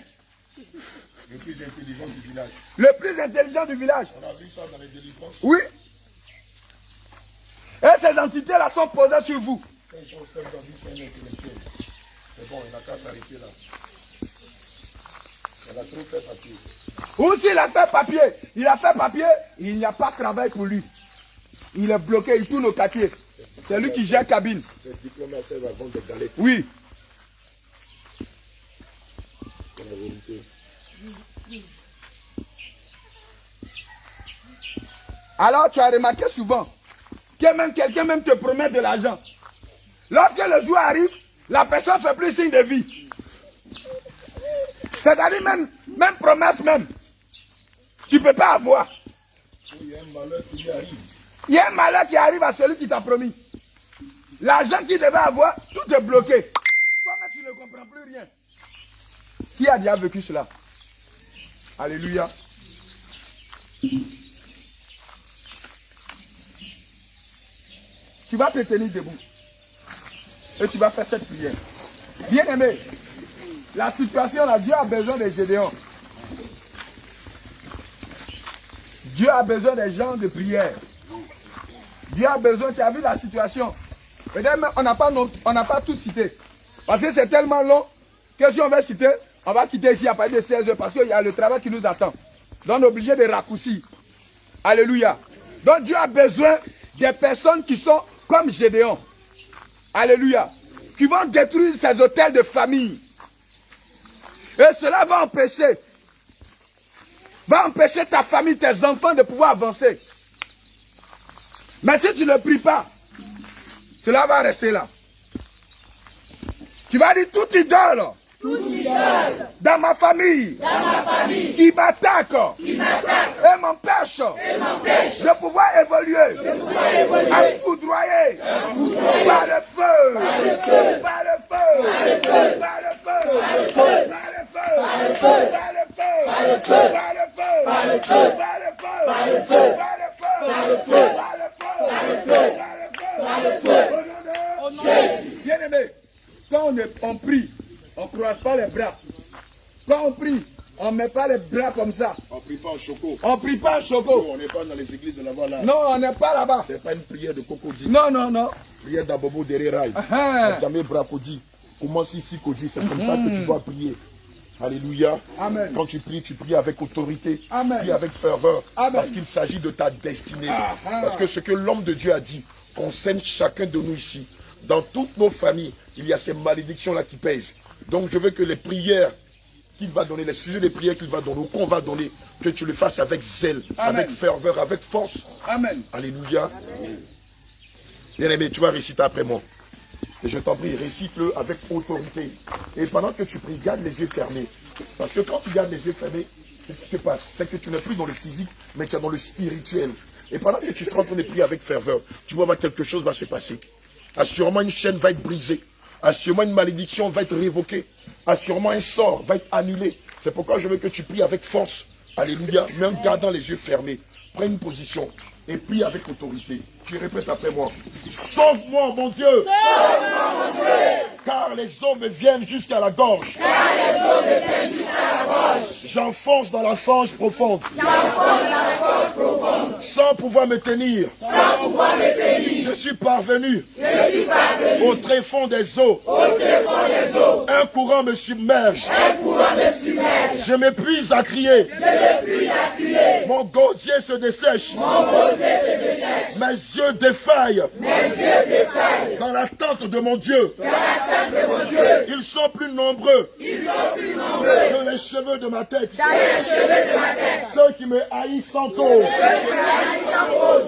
Le plus intelligent du village. Le plus intelligent du village. On a vu ça dans les délivrances. Oui. Et ces entités-là sont posées sur vous. Quand ils sont seuls dans une scène intellectuelle, c'est bon, il n'a qu'à s'arrêter là. Il a trop fait papier. Ou s'il a fait papier, il n'y a pas de travail pour lui. Il est bloqué, il tourne au quartier. C'est lui qui gère cabine. Ces diplômes-là servent à vendre des galettes. Oui. C'est la vérité. Alors tu as remarqué souvent que même quelqu'un même te promet de l'argent. Lorsque le jour arrive, la personne ne fait plus signe de vie. C'est-à-dire même promesse même. Tu ne peux pas avoir. Il y a un malheur qui lui arrive. Il y a un malheur qui arrive à celui qui t'a promis. L'argent qu'il devait avoir, tout est bloqué. Toi-même, tu ne comprends plus rien. Qui a déjà vécu cela? Alléluia. Tu vas te tenir debout. Et tu vas faire cette prière. Bien aimé, la situation là, Dieu a besoin de Gédéon. Dieu a besoin des gens de prière. Dieu a besoin, tu as vu la situation. Peut-être on n'a pas tout cité. Parce que c'est tellement long que si on veut citer, on va quitter ici à partir de 16 heures parce qu'il y a le travail qui nous attend. Donc on est obligé de raccourcir. Alléluia. Donc Dieu a besoin des personnes qui sont comme Gédéon. Alléluia. Qui vont détruire ces hôtels de famille. Et cela va empêcher ta famille, tes enfants de pouvoir avancer. Mais si tu ne pries pas, cela va rester là. Tu vas dire toute idole dans ma famille, qui m'attaque et m'empêche de pouvoir évoluer, à foudroyer par le feu, par le feu, par le feu, par le feu, par le feu, par le feu, par le feu, par le feu, par le feu, par le feu, par le feu, par le feu, par le feu, par le feu, au nom de Jésus. Bien-aimé, quand on prie, on ne croise pas les bras. Quand on prie, on ne met pas les bras comme ça. On ne prie pas en choco. On ne prie pas en choco. On n'est pas dans les églises de la Voilà. Non, on n'est pas là-bas. Ce n'est pas une prière de Cocody. Non, non, non. Prière d'Abobo Dereraï. Jamais Bracodi. Commence ici, Cody. C'est comme ça que tu dois prier. Alléluia. Amen. Quand tu pries avec autorité. Amen. Prie avec ferveur. Amen. Parce qu'il s'agit de ta destinée. Parce que ce que l'homme de Dieu a dit concerne chacun de nous ici. Dans toutes nos familles, il y a ces malédictions-là qui pèsent. Donc je veux que les prières qu'il va donner, les sujets des prières qu'il va donner, ou qu'on va donner, que tu le fasses avec zèle, Amen. avec ferveur, avec force. Amen. Alléluia. Bien-aimé, tu vas réciter après moi. Et je t'en prie, récite-le avec autorité. Et pendant que tu pries, garde les yeux fermés. Parce que quand tu gardes les yeux fermés, ce qui se passe, c'est que tu n'es plus dans le physique, mais tu es dans le spirituel. Et pendant que tu seras en train de prier avec ferveur, tu vas voir quelque chose va se passer. Assurément, une chaîne va être brisée. Assurément, une malédiction va être révoquée. Assurément, un sort va être annulé. C'est pourquoi je veux que tu pries avec force. Alléluia. Mais en gardant les yeux fermés. Prends une position et prie avec autorité. Tu répètes après moi. Sauve-moi, mon Dieu. Sauve-moi, mon Dieu. Car les eaux me viennent jusqu'à la gorge. Car les eaux me viennent jusqu'à la gorge. J'enfonce dans la fange profonde. J'enfonce dans la fange profonde. Sans pouvoir me tenir. Sans pouvoir me tenir. Je suis parvenu. Je suis parvenu. Au tréfonds des eaux. Au tréfonds des eaux. Un courant me submerge. Un courant me submerge. Je m'épuise à crier. Je m'épuise à crier. Mon gosier se dessèche. Mon gosier se dessèche. Mes yeux défaillent. Mes yeux défaillent. Dans l'attente de mon Dieu. Dans l'attente de mon Dieu. Ils sont plus nombreux. Ils sont plus nombreux. Que les cheveux de ma tête. Dans les cheveux de ma tête. Ceux qui me haïssent sans cause.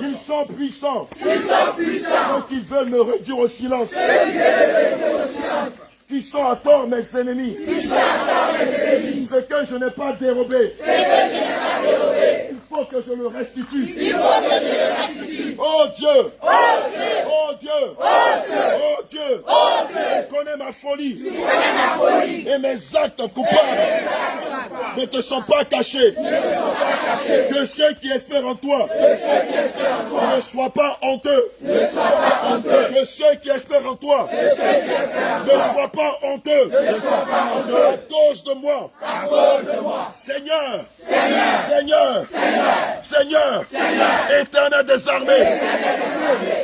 Ils sont puissants. Ils sont puissants. Ceux qui veulent me réduire au silence. Ceux qui veulent me réduire au silence. Qui sont à tort mes ennemis. Qui sont à tort mes ennemis. Ce que je n'ai pas dérobé. Ce que je n'ai pas dérobé. Il faut que je le restitue. Il faut que je le restitue. Oh Dieu. Oh Dieu. Oh Dieu. Oh Dieu. Oh Dieu. Oh Dieu. Tu connais ma folie. Tu connais ma folie. Et mes actes coupables. Ne te sont pas cachés. Ne te sont pas cachés. Que ceux qui espèrent en toi. Ne soient pas honteux. Ne soient pas honteux. Que ceux qui espèrent en toi. Ne soient pas honteux. À cause de moi. Seigneur. Seigneur. Éternel des armées.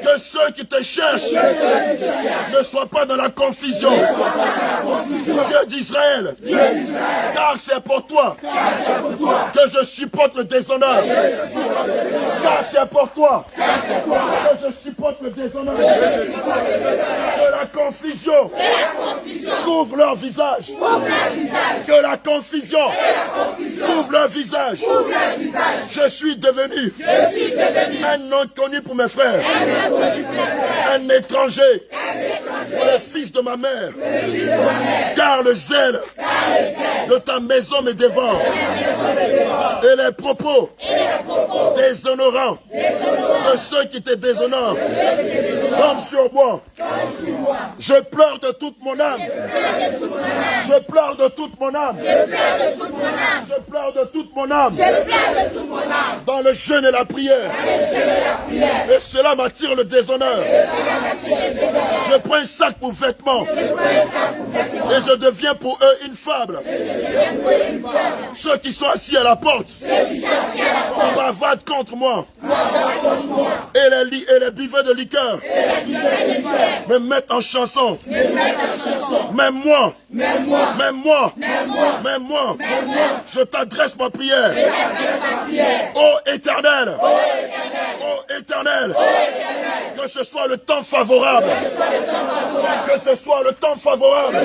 Que ceux qui te cherchent ne soient pas dans la confusion. Dieu d'Israël. Car c'est pour toi que je supporte le déshonneur. Car c'est pour toi que je supporte le déshonneur. Que la confusion couvre leur visage. Que la confusion couvre leur visage. Je suis devenu un inconnu pour mes frères. Un étranger. Le fils de ma mère. Car le zèle de ta maison me dévore. Et les propos déshonorants de ceux qui te déshonorent tombent sur moi. Je pleure de toute mon âme. Je pleure de toute mon âme. Je pleure de toute mon âme. Dans le jeûne et la prière. Et cela m'attire le déshonneur. Je prends un sac pour vêtements. Et je deviens pour eux une fable. Ceux qui sont assis à la porte bavardent contre moi. Et les buveurs de liqueur me mettent en chanson. Même moi, je t'adresse ma prière. Ô Éternel, que ce soit le temps favorable. Que ce soit le temps favorable.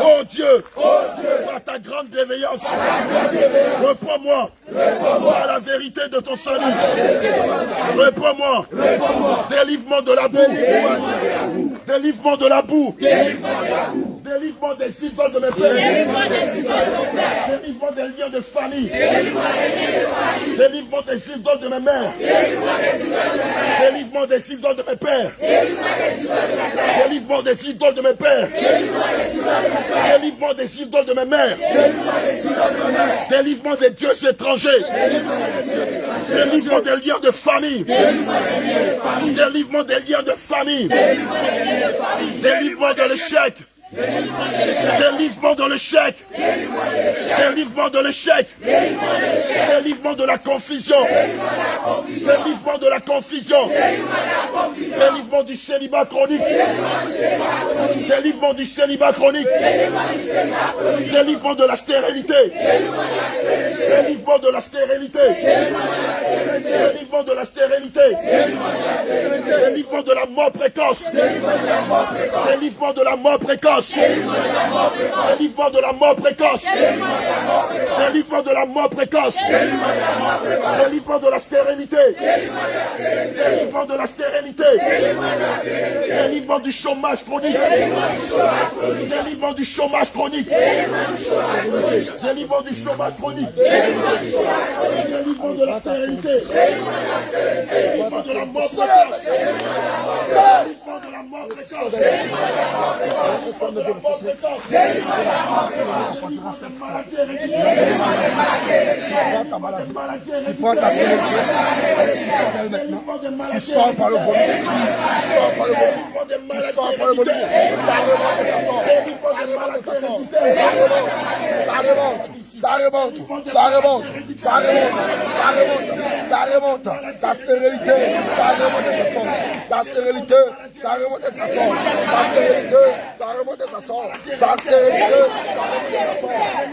Oh Dieu, par ta grande bienveillance, reprends-moi à la vérité de ton salut. Reprends-moi. Délivre-moi de la boue. Délivre-moi de la boue. Délivre-moi des idoles de mes pères. Délivre-moi des liens de famille. Délivre-moi des idoles de mes mères. Délivre-moi des idoles de mes pères. Délivre-moi des idoles de mes pères. Délivre-moi des idoles de mes mères. Délivre-moi des dieux étrangers. Délivre-moi des liens de famille. Délivre-moi des liens de famille. Délivre-moi de l'échec. Délivre-moi de l'échec. Délivre-moi de l'échec. Délivre-moi de la confusion. Délivre-moi de la confusion. Délivre-moi du célibat chronique. Délivre-moi du célibat chronique. Délivre-moi de la stérilité. Délivre-moi de la stérilité. Délivre-moi de la stérilité. Délivre-moi de la mort précoce. Délivre-moi de la mort précoce. Délivre-moi de la mort précoce. Délivre-moi de la mort précoce. Délivre-moi de la stérilité. Délivre-moi de la stérilité. Délivre-moi du chômage chronique. Délivre-moi du chômage chronique. Délivre-moi du chômage chronique. Délivre-moi de la stérilité. Délivre-moi de la mort précoce. Délivre-moi de la mort précoce. Tu sors par le vomi. Tu sors par le vomi. Ça remonte. Ta stérilité, ça remonte ta stérilité, ça remonte ta sort. Ta stérilité, ça remonte ta sort. Ta stérilité,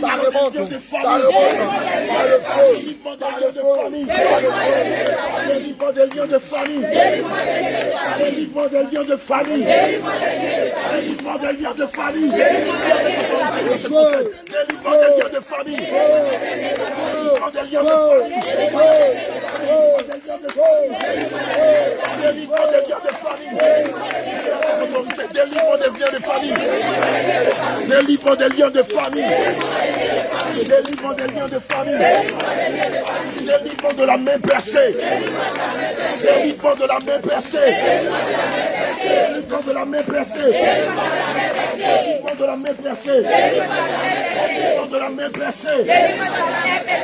ça remonte. Par le feu, par le feu. Délivre-moi des liens de famille. Délivre-moi des liens de famille. Délivre-moi des liens de famille. Délivre-moi des liens de famille. Délivre-moi des liens de famille. Délivre-moi des liens de famille. Délivre-moi des liens de famille. Délivre-moi des liens de famille. Délivre-moi des liens de famille. Délivre-moi de la main percée. Délivre-moi de la main percée. Délivre-moi de la main percée. Délivre-moi de la main percée. Délivre-moi de la main percée.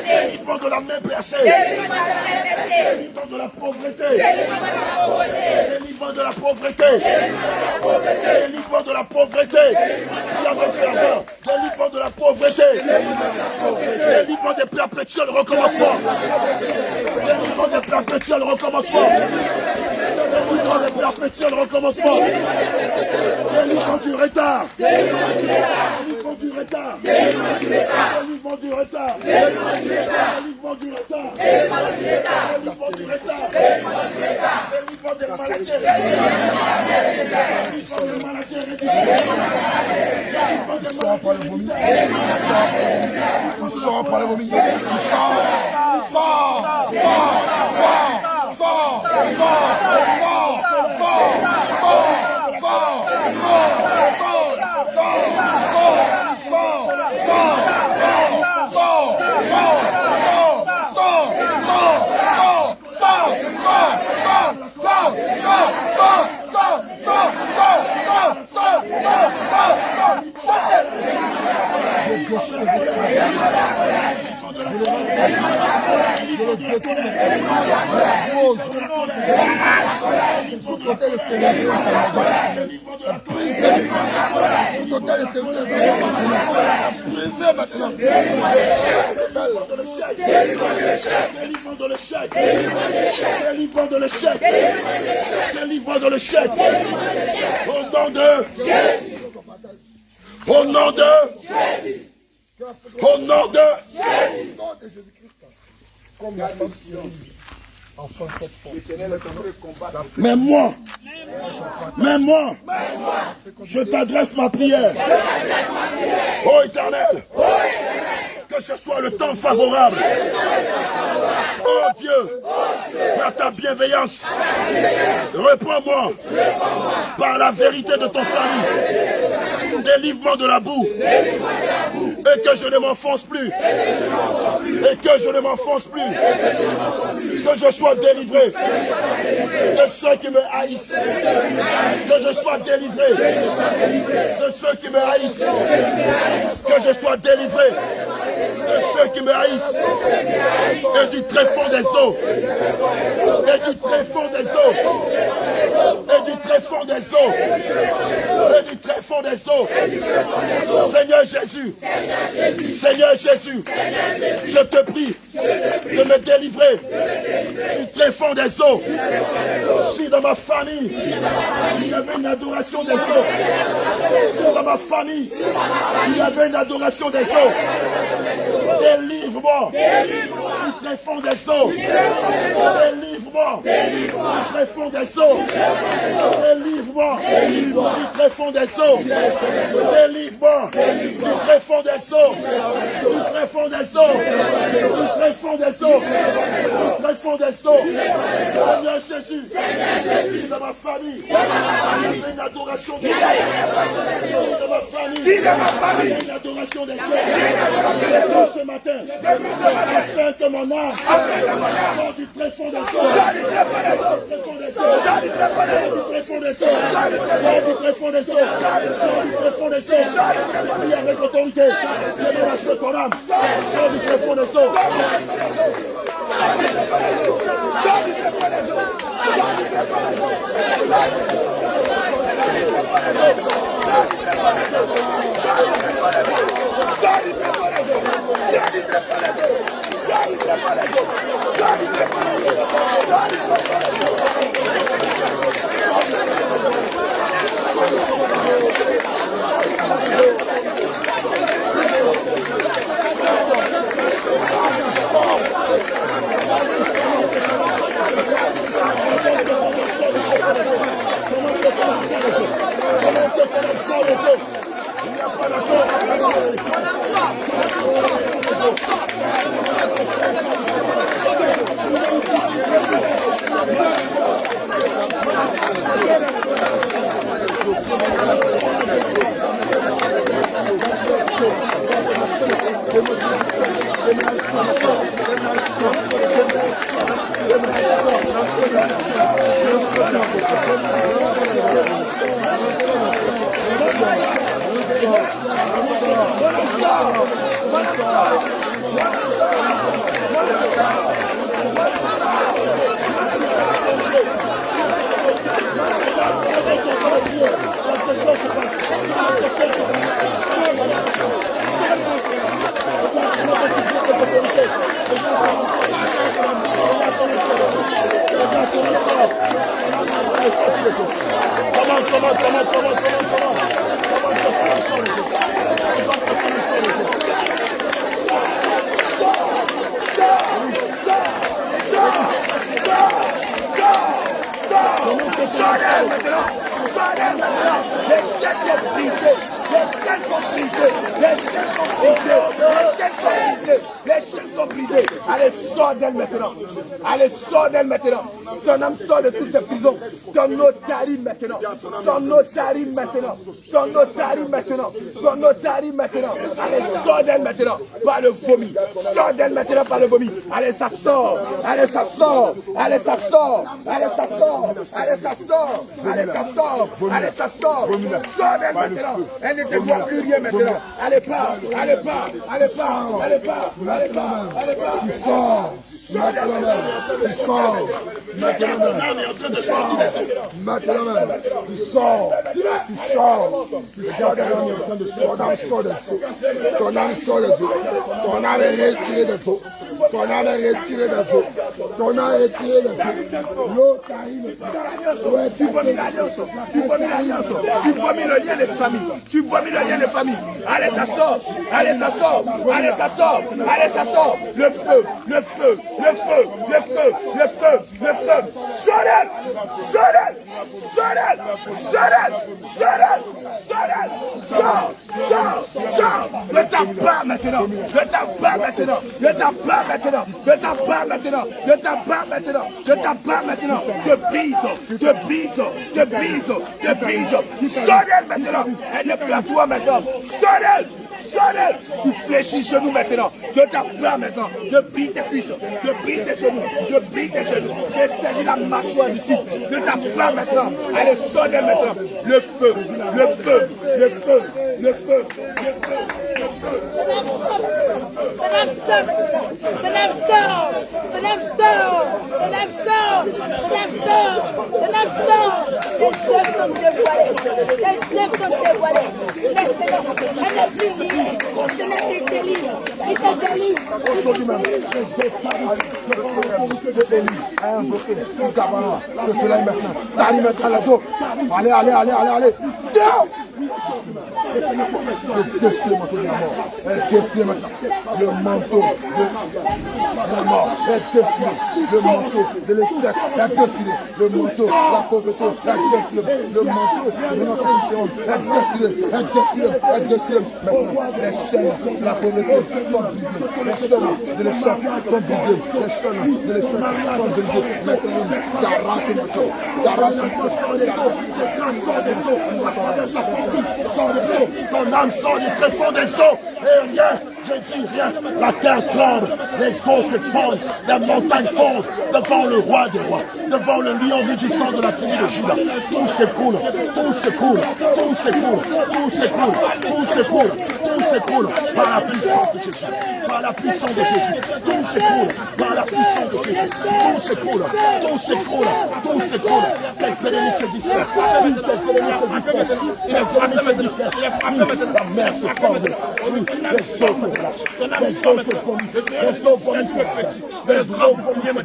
Délivre-moi de la main percée. Délivre-moi de la pauvreté. Délivre-moi de la pauvreté. Délivre-moi de la pauvreté. Délivre-moi de la pauvreté. Délivre-moi des perpétuels recommencements. Délivre-moi des perpétuels recommencements. Délivre-moi des perpétuels recommencements. Délivre-moi du retard. Délivre-moi du retard. Délivre-moi du retard. Délivre-moi du retard. Délivre-moi du retard. Délivre-moi des maladies. Délivre-moi des maladies héréditaires. Tu sors par le vomi. Tu sors par le vomi. Au nom de Jésus-Christ. Comme la femme enfin cette fois. Mais moi, je t'adresse ma prière. Ô Éternel, que ce soit le temps favorable. Oh Dieu, par ta bienveillance, réponds-moi par la vérité de ton salut. Délivre-moi de la boue. Et que je ne m'enfonce plus. Et que je ne m'enfonce plus. Que je sois délivré de ceux qui me haïssent. Que je sois délivré de ceux qui me haïssent. Que je sois délivré de ceux qui me haïssent. Et du tréfonds des eaux. Et du tréfonds des eaux. Et du tréfonds des eaux. Et du tréfonds des eaux. Seigneur Jésus. Seigneur Jésus. Je te prie de me délivrer du tréfonds des eaux. Si dans ma famille, il y avait une adoration des eaux. Si dans ma famille, il y avait une adoration des eaux. Délivre-moi du tréfonds des eaux. Délivre-moi du tréfonds des eaux. Délivre-moi du tréfonds des eaux. Délivre-moi du tréfonds des eaux. Du tréfonds des eaux. Du tréfonds des eaux. Du tréfonds des eaux. Seigneur Jésus. Si dans ma famille, il y avait une adoration des eaux. Si dans ma famille, il y avait une adoration des eaux. Ce matin, afin que mon âme sorte du tréfonds des eaux. Du tréfonds des eaux. Du tréfonds des eaux. Sors du tréfonds des eaux. Sors du tréfonds des eaux. Prie avec autorité. Je menace de ton âme. Sors du tréfonds des eaux. Sors du tréfonds des eaux. Allez, sors d'elle maintenant. Allez, sors d'elle maintenant. Son âme sort de toutes ces prisons. Ton otarie maintenant. Ton otarie maintenant. Ton otarie maintenant. Ton otarie maintenant. Allez, sors d'elle maintenant. Par le vomi. Sors d'elle maintenant par le vomi. Allez, ça sort. Allez, ça sort. Allez, ça sort. Allez, ça sort. Allez, ça sort. Allez, ça sort. Allez, ça sort. Sors d'elle maintenant. Elle ne te voit plus rien maintenant. Allez, pas. Allez, pas. Allez, pas. Allez, pas. Allez, pas. Allez, pas. Il sort. Maintenant, il sort. Maintenant, il est en train de sortir des eaux. Maintenant, il sort. Il sort. Il sort. Ton âme est en train de sortir des eaux. Ton âme sort des eaux. Ton âme est retirée des eaux. Ton âme est retirée des eaux. Ton âme est retirée des eaux. L'eau t'arrive. Tu vomis l'alliance. Tu vomis l'alliance. Tu vomis le lien des familles. Tu vomis le lien des familles. Allez, ça sort. Allez, ça sort. Allez, ça sort. Allez, ça sort. Le feu. Le feu. le feu, le feu, le feu, le feu. Sonnez, sonnez, sonnez, sonnez, sonnez, sonnez, sors, sors, sors. Ne tape pas maintenant, ne tape pas maintenant, ne tape pas maintenant, ne tape pas maintenant, ne tape pas maintenant, ne tape pas maintenant. De bise, de bise, de bise, de bise. Sonnez maintenant, elle n'est plus à toi maintenant. Sonnez. Sonnez, tu fléchis genoux maintenant. Je t'apprends maintenant. Je bille tes cuisses. Je bille tes genoux. Je bille tes genoux. Je saisis la mâchoire du type. Je t'apprends maintenant. Allez, sonnez maintenant. Le feu, le feu, le feu, le feu, le feu, le feu. Aujourd'hui même, a invoqué tout Gabana, ce soleil maintenant. T'arrives maintenant à la zone. Allez, allez, allez, allez, allez. Down! Le défier maintenant de la mort. Elle défie maintenant le manteau de la mort. Elle défie le manteau de l'échec. Elle défie le manteau de la pauvreté. Elle défie le manteau de notre mission. Elle défie, elle défie, elle défie. Maintenant, les chaînes de la pauvreté sont brisées. Les chaînes de l'échec sont brisées. Les chaînes de l'échec sont brisées. Maintenant, j'arrache le manteau. J'arrache le manteau. Son âme sort du très fond des eaux et rien, je dis rien, la terre tremble, les eaux se fondent, les montagnes fondent devant le roi des rois, devant le lion rugissant de la tribu de Juda. Tout s'écoule, tout s'écoule, tout s'écoule, tout s'écoule, tout s'écoule, tout s'écoule par la puissance de Jésus, par la puissance de Jésus, tout s'écoule par la puissance de Jésus, tout s'écoule, tout s'écoule, tout s'écoule. Les ennemis se dispersent, les ennemis se dispersent, les ennemis se dispersent. La mer se forme, les eaux te lâchent, les eaux te vomissent, les eaux vomissent, les eaux vomissent,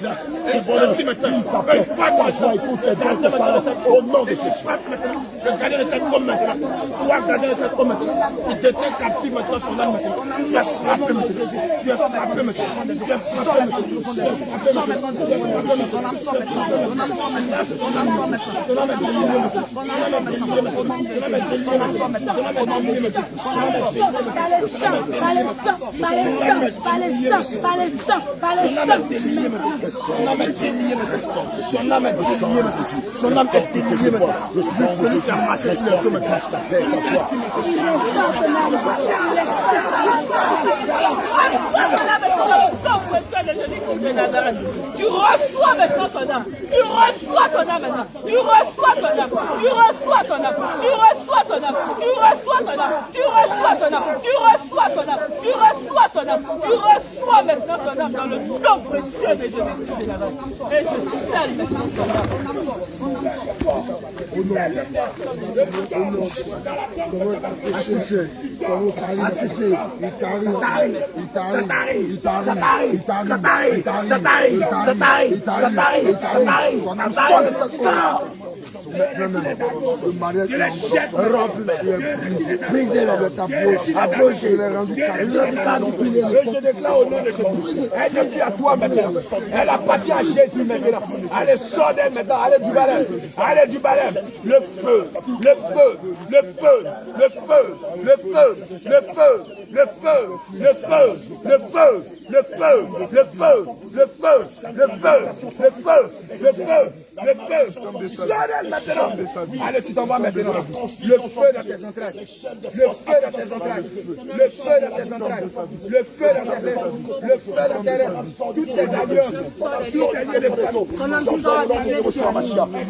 ta joie et toutes tes dons te parlent au nom de Jésus. Je garderai cet homme maintenant. Tu vas garder cet homme maintenant. Il détient captif maintenant son âme maintenant. Tu as frappé maintenant. Tu as frappé maintenant. Tu as frappé maintenant. Son âme est déliée maintenant. Le sang de Jésus restaure me cache ta paix, ta joie. Tu reçois maintenant ton âme. Tu reçois ton âme maintenant. Tu reçois ton âme. Tu reçois ton âme. Tu reçois ton âme. Tu reçois ton âme. Tu reçois ton âme. Tu reçois ton âme. Tu reçois ton âme. Tu reçois maintenant ton âme dans le nom précieux de Jésus de Nazareth. Et je scelle maintenant ton âme. Je déclare au nom de Jésus. Elle n'est plus à toi maintenant. Elle appartient à Jésus maintenant. Allez, sonnez maintenant. Allez du balai. Allez du balai. Le feu, le feu, le feu, le feu, le feu, le feu, le feu, le feu, le feu, le feu, le feu, le feu, le feu, le feu, le feu, le feu. Sonnez maintenant. Allez, tu t'en vas maintenant. Le feu dans tes entrailles. Le feu dans tes entrailles. Le feu dans tes entrailles. Le feu dans tes rêves. Le feu dans tes rêves. Toutes tes alliances. Toutes tes lieux de pression.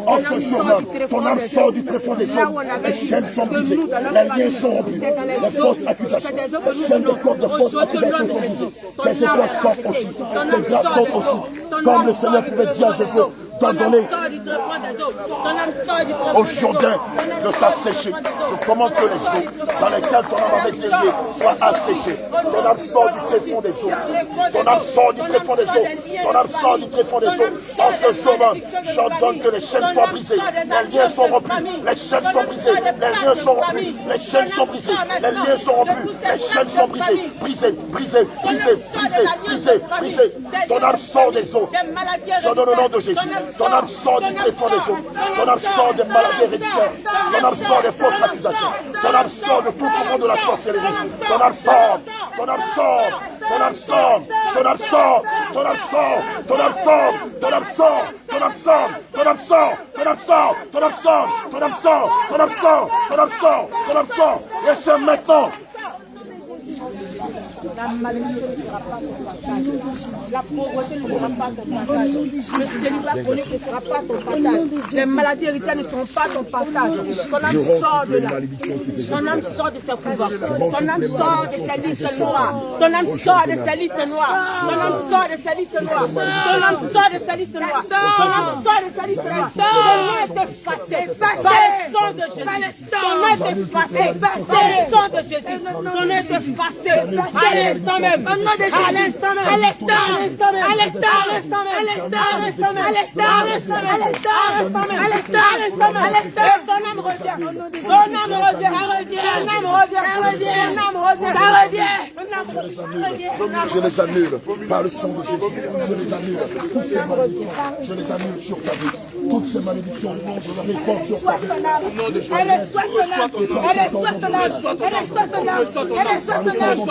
En ce jour-là, ton âme sort du très fond des eaux. Les chaînes sont brisées. Les liens sont rompus. Les fausses accusations. Les chaînes de corps de fausses accusations sont brisées. Tes étoiles sortent aussi. Tes grâces sortent aussi. Comme le Seigneur pouvait dire à Jésus, tu as donné au au Jourdain de s'assécher. Je commande que les eaux dans lesquelles ton âme avait été liée soient asséchées. Ton âme sort du tréfonds des eaux. Ton âme sort du tréfonds des eaux. Ton âme sort du tréfonds des eaux. En ce jour même, j'ordonne que les chaînes soient brisées. Les liens sont rompus. Les chaînes sont brisées. Les liens sont rompus. Les chaînes sont brisées. Les liens sont rompus. Les chaînes sont brisées. Brisées, brisées, brisées, brisées, brisées, brisées. Ton âme sort des eaux. J'ordonne au nom de Jésus. Ton âme sort du tréfonds des eaux. Ton âme sort des maladies héréditaires. Ton âme sort des fausses accusations. Ton âme sort de tout courant de la sorcellerie. Ton âme sort. Ton âme sort. Ton âme sort. Ton âme sort. Ton âme sort. Ton âme sort. Ton âme sort. Ton âme sort. Ton âme sort. Ton âme sort. Ton âme sort. Ton âme sort. Ton âme sort. Ton âme sort. Ton âme sort. Et c'est maintenant. La malédiction ne sera pas ton partage. La pauvreté ne sera pas ton partage. Le célibat chronique ne sera pas ton partage. Les maladies héritières ne seront pas ton partage. Ton âme sort de là. Ton âme sort de ses pouvoirs. Ton âme sort de ses listes noires. Ton âme sort de ses listes noires. Ton âme sort de ses listes noires. Ton âme sort de ses listes noires. Ton âme sort de ses listes noires. Ton nom est effacé. Par le sang de Jésus. Ton nom est effacé. Par le sang de Jésus. Ton nom est effacé. À l'instant même, à l'instant même, à l'instant même, à l'instant même, à l'instant même, à l'instant même, à l'instant même, à l'instant même, à l'instant même, à l'instant même, ton âme revient, ton âme revient, ton âme revient, ton âme revient, ça revient. Je les annule par le sang de Jésus. Je les annule. Toutes ces malédictions, je les annule sur ta vie. Toutes ces malédictions, je les réponds sur ta vie. Elle est soit ton âme, elle est soit ton âme, elle est soit ton âme, elle est soit ton âme, elle est soit ton âme.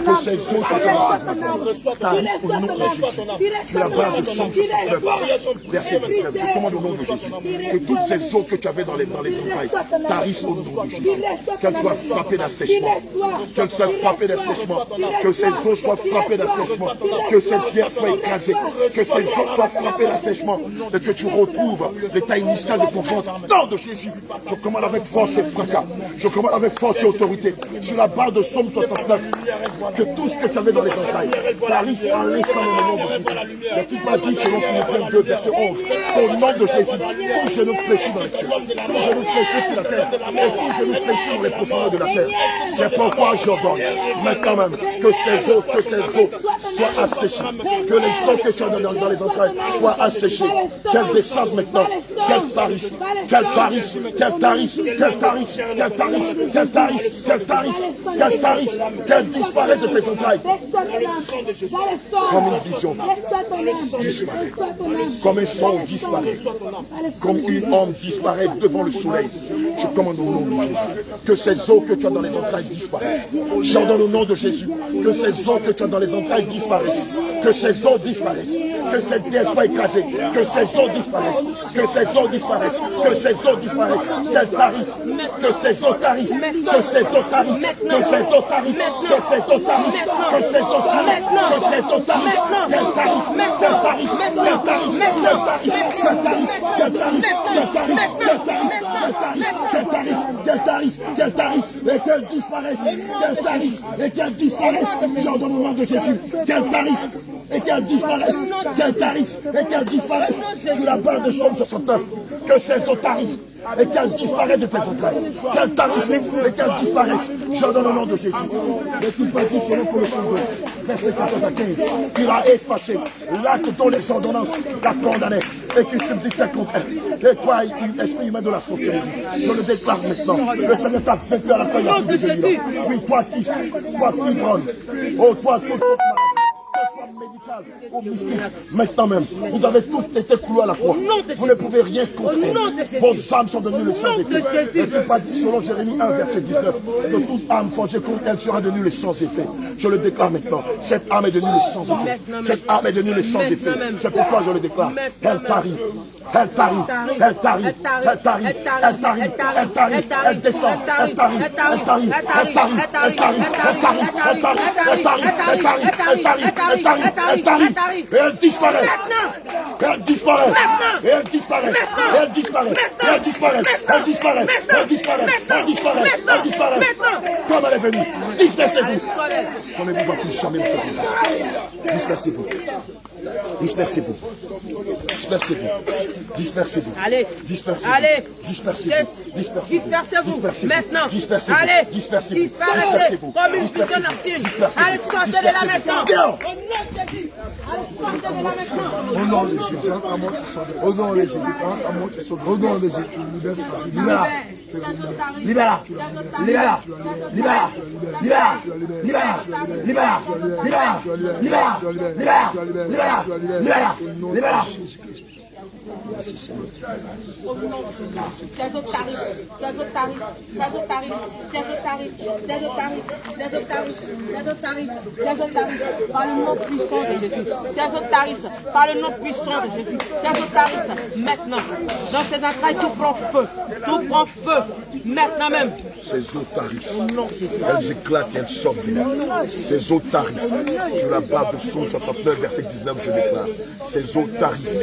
Que ces eaux tarissent au nom de Jésus. Tu la barre de sang sur son peuple. Verset 19. Je commande au nom de Jésus que toutes ces eaux que tu avais dans les entrailles tarissent au nom de Jésus. Qu'elles soient frappées d'assèchement. Qu'elles soient frappées d'assèchement. Que ces eaux soient frappées d'assèchement. Que cette pierre soit écrasée. Que ces eaux soient frappées d'assèchement. Et que tu retrouves l'état initial de ton ventre. Nom de Jésus. Je commande avec force et fracas. Je commande avec force et autorité. Sur la barre de Psaume 69. Que tout ce que tu avais dans les entrailles tarisse en l'instant au nom de Jésus. N'est-il pas dit selon Philippiens 2, verset 11, au nom de Jésus, tout genou fléchit dans les cieux, tout genou fléchit sur la terre, et tout genou fléchit dans les profondeurs de la terre. C'est pourquoi j'ordonne maintenant même que ces eaux soient asséchées, que les eaux que tu as dans les entrailles soient asséchées, qu'elles descendent maintenant, qu'elles tarissent, qu'elles tarissent, qu'elles tarissent, qu'elles tarissent, qu'elles tarissent, qu'elles tarissent, qu'elles tarissent, qu'elles tarissent, qu'elles disparaissent de tes entrailles. Comme une vision disparaît, comme un son disparaît, comme une ombre disparaît devant le soleil. Je commande au nom de Jésus que ces eaux que tu as dans les entrailles disparaissent. J'ordonne au nom de Jésus que ces eaux que tu as dans les entrailles disparaissent, que ces eaux disparaissent, que cette pierre soit écrasée, que ces eaux disparaissent, que ces eaux disparaissent, que ces eaux disparaissent, qu'elles tarissent, que ces eaux tarissent, que ces eaux tarissent, que ces eaux tarissent, que ces eaux tarissent, que ces eaux tarissent, que ces eaux tarissent, qu'elles tarissent, qu'elles tarissent, qu'elles tarissent, qu'elles tarissent, qu'elles tarissent, qu'elles tarissent, qu'elles tarissent, et qu'elles disparaissent, qu'elles tarissent, et qu'elles disparaissent. J'ordonne au nom de Jésus, qu'elles tarissent, et qu'elles disparaissent, qu'elles tarissent, et qu'elles disparaissent. Sur la barre de Psaume 69, que ces eaux tarissent, et qu'elles disparaissent de tes entrailles. Qu'elles tarissent, et qu'elles disparaissent. J'ordonne au nom de Jésus. Et qu'il pas dit selon Colossiens 2, verset 14 à 15, il a effacé l'acte dont les ordonnances la condamnaient et qui subsistait contre elle. Et toi, esprit humain de la sorcellerie, je le déclare maintenant. Le Seigneur t'a vaincu à la croix il y a plus de 2000 ans. Oui, toi, Christ, toi, fibrone, oh, toi, toute maladie, que ce soit médical, spécial au mystique. Maintenant même, vous avez tous été cloués à la croix. Vous ne pouvez rien contre elle. Vos âmes sont devenues le sang effet. Et tu pas dit selon Jérémie 1, verset 19, que toute âme forgée contre elle sera devenue le sans effet. Je le déclare maintenant. Cette âme est devenue le sans effet. Cette âme est devenue le sans effet. C'est pourquoi je le déclare. Elle tarit. Elle tarit. Elle tarit. Elle tarit. Elle tarit. Elle tarit. Elle descend. Elle tarit. Elle tarit. Elle tarit. Elle tarit. Elle tarit. Elle tarit. Elle tarit. Elle tarit. Elle tarit. Elle tarit. Et elle disparaît. Elle disparaît. Et elle disparaît. Et elle disparaît. Et elle disparaît. Elle disparaît. Elle disparaît. Elle disparaît. Elle disparaît. Comme elle est venue. Dispersez-vous. On ne vous voit plus jamais, monsieur. Dispersez-vous. Dispersez-vous. Dispersez-vous. Dispersez-vous. Allez. Dispersez-vous. Allez. Dispersez-vous. Dispersez-vous. Maintenant. Dispersez-vous. Allez. Dispersez-vous. Dispersez-vous. Comme une putain d'artine. Allez, sortez-les-la maintenant. Au nom de Jésus. Au nom de Jésus. Au nom de Jésus. Libère-la. Libère-la. Libère-la. Libère-la. Libère-la. Libère-la. Libère-la. Libère-la. Libère-la. Libère-la. Libère-la. Libère-la. Libère-la. Par le nom puissant de Jésus, par le nom puissant de Jésus, maintenant, dans ces entrailles, tout prend feu, maintenant même. Ces eaux tarissent, elles éclatent et elles sortent. Ces eaux tarissent, sur la barre de Psaume 69, verset 19, je déclare. Ces eaux tarissent,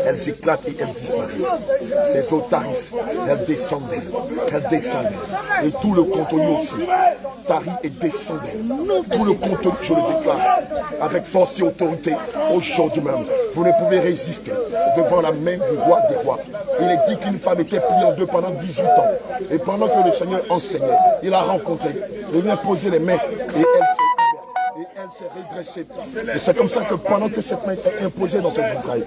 elles éclatent et elles disparaissent. Ces eaux tarissent, elles descendent, et tout le contenu aussi tarit et descend. Tout le contenu, je le déclare, avec force et autorité, aujourd'hui même. Vous ne pouvez résister devant la main du roi des rois. Il est dit qu'une femme était pliée en deux pendant 18 ans. Et pendant que le Seigneur enseignait, il a rencontré, il lui a posé les mains et elle s'est redressée. Et c'est comme ça que pendant que cette main est imposée dans cette entrailles,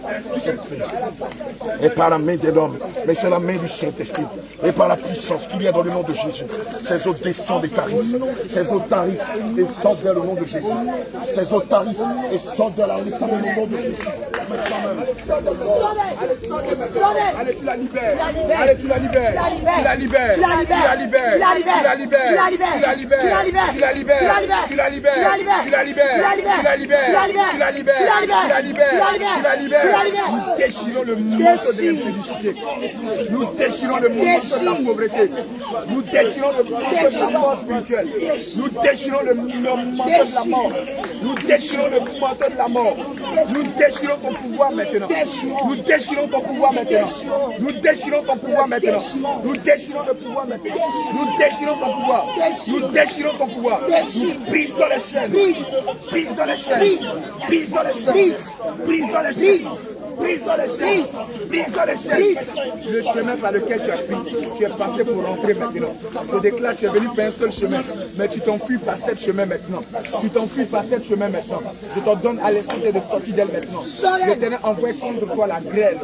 et par la main de l'homme, mais c'est la main du Saint-Esprit, et par la puissance qu'il y a dans le nom de Jésus, ces eaux descendent et tarissent. Ces eaux tarissent et sortent vers le nom de Jésus. Ces eau tarisse et sort de la liste dans le nom de Jésus. Allez, tu la libères. Allez, tu la libères. Tu la libères. Tu la libères. Tu la libères. Tu la libères. Tu la libères. Tu la libères. Tu la libères. Tu la libères. Tu la libères. Tu la libères. Tu la libères. Tu la libères. Tu la libères. Tu la libères. Nous déchirons le manteau de l'impudicité. Nous déchirons le manteau de la pauvreté. Nous déchirons le manteau de la mort spirituelle. Nous déchirons le manteau de la mort. Nous déchirons le manteau de la mort. Nous déchirons ton pouvoir maintenant. Nous déchirons ton pouvoir maintenant. Nous déchirons ton pouvoir maintenant. Nous déchirons le pouvoir maintenant. Nous déchirons ton pouvoir. Nous déchirons ton pouvoir. Nous brisons les chaînes. Brisons les chaînes. Brisons les chaînes. Brisons les chaînes. Brisons les chaînes. Brisons les chaînes. Le chemin par lequel tu as pris, tu es passé pour rentrer maintenant. Je déclare, tu es venu par un seul chemin, mais tu t'enfuis par sept chemins maintenant. Tu t'enfuis par sept chemins maintenant. Je te donne à l'instant de sortir d'elle maintenant. L'Éternel envoie contre toi la grêle.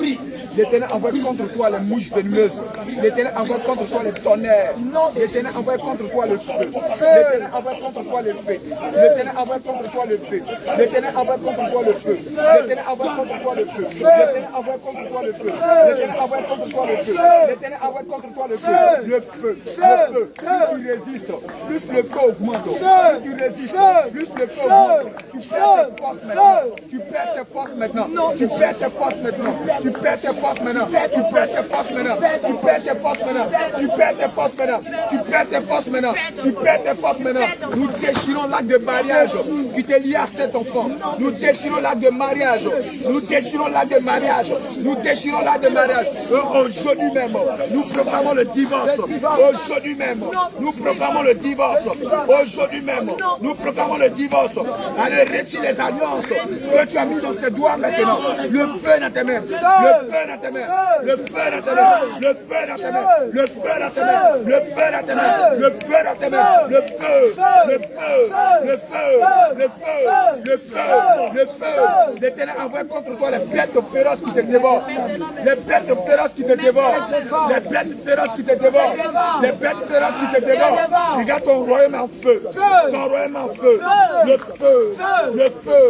L'Éternel envoie contre toi les mouches venimeuses. L'Éternel envoie contre toi les tonnerres. L'Éternel envoie contre toi le feu. L'Éternel envoie contre toi le feu. L'Éternel envoie contre toi le feu. L'Éternel envoie contre toi le feu. L'Éternel envoie contre toi le feu. L'Éternel envoie contre toi le feu. L'Éternel envoie contre toi le feu. L'Éternel envoie contre toi le feu. Le feu. Le feu. Plus tu résistes, plus le feu augmente. Plus tu résistes, plus le feu augmente. Tu perds tes forces maintenant. Tu perds tes forces maintenant. Tu perds tes forces maintenant. Tu perds tes forces maintenant. Tu perds tes forces maintenant. Tu perds tes forces maintenant. Tu perds tes forces maintenant. Tu perds tes forces maintenant. Tu perds tes forces maintenant. Nous déchirons l'acte de mariage qui te lie à cet enfant. Nous déchirons l'acte de mariage. Nous déchirons l'acte de mariage. Nous déchirons l'acte de mariage. Aujourd'hui même, nous proclamons le divorce. Aujourd'hui même, nous proclamons le divorce. Aujourd'hui même, nous proclamons le divorce. Allez, retire les alliances que tu as mis dans ses doigts maintenant. Le feu dans tes mains. Le feu dans tes mains. Le feu dans tes mains. Le feu dans tes mains. Le feu dans tes mains. Le feu dans tes mains. Le feu dans tes mains. Le feu. Le feu. Le feu. Le feu. Le feu. Le feu. L'Éternel envoie contre toi les bêtes féroces qui te dévorent. Les bêtes féroces qui te dévorent. Les bêtes féroces qui te dévorent. Les bêtes féroces qui te dévorent. Regarde ton royaume en feu. Ton royaume en feu. Le feu. Le feu.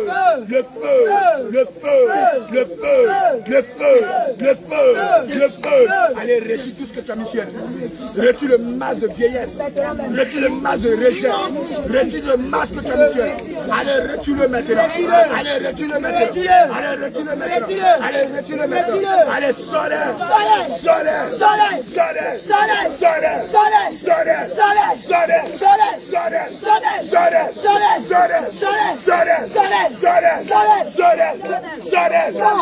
Le feu. Le feu. Le feu. Le feu. Le feu. Le feu. Allez, retire tout ce que tu as mis sur elle. Retire le masque de vieillesse. Retire le masque de rejet. Retire le masque que tu as mis sur elle. Allez, retire-le maintenant. Allez, retire-le maintenant. Allez, retire-le maintenant. Allez, retire-le maintenant. Allez, soleil. Soleil. Soleil. Soleil. Soleil. Soleil. Soleil.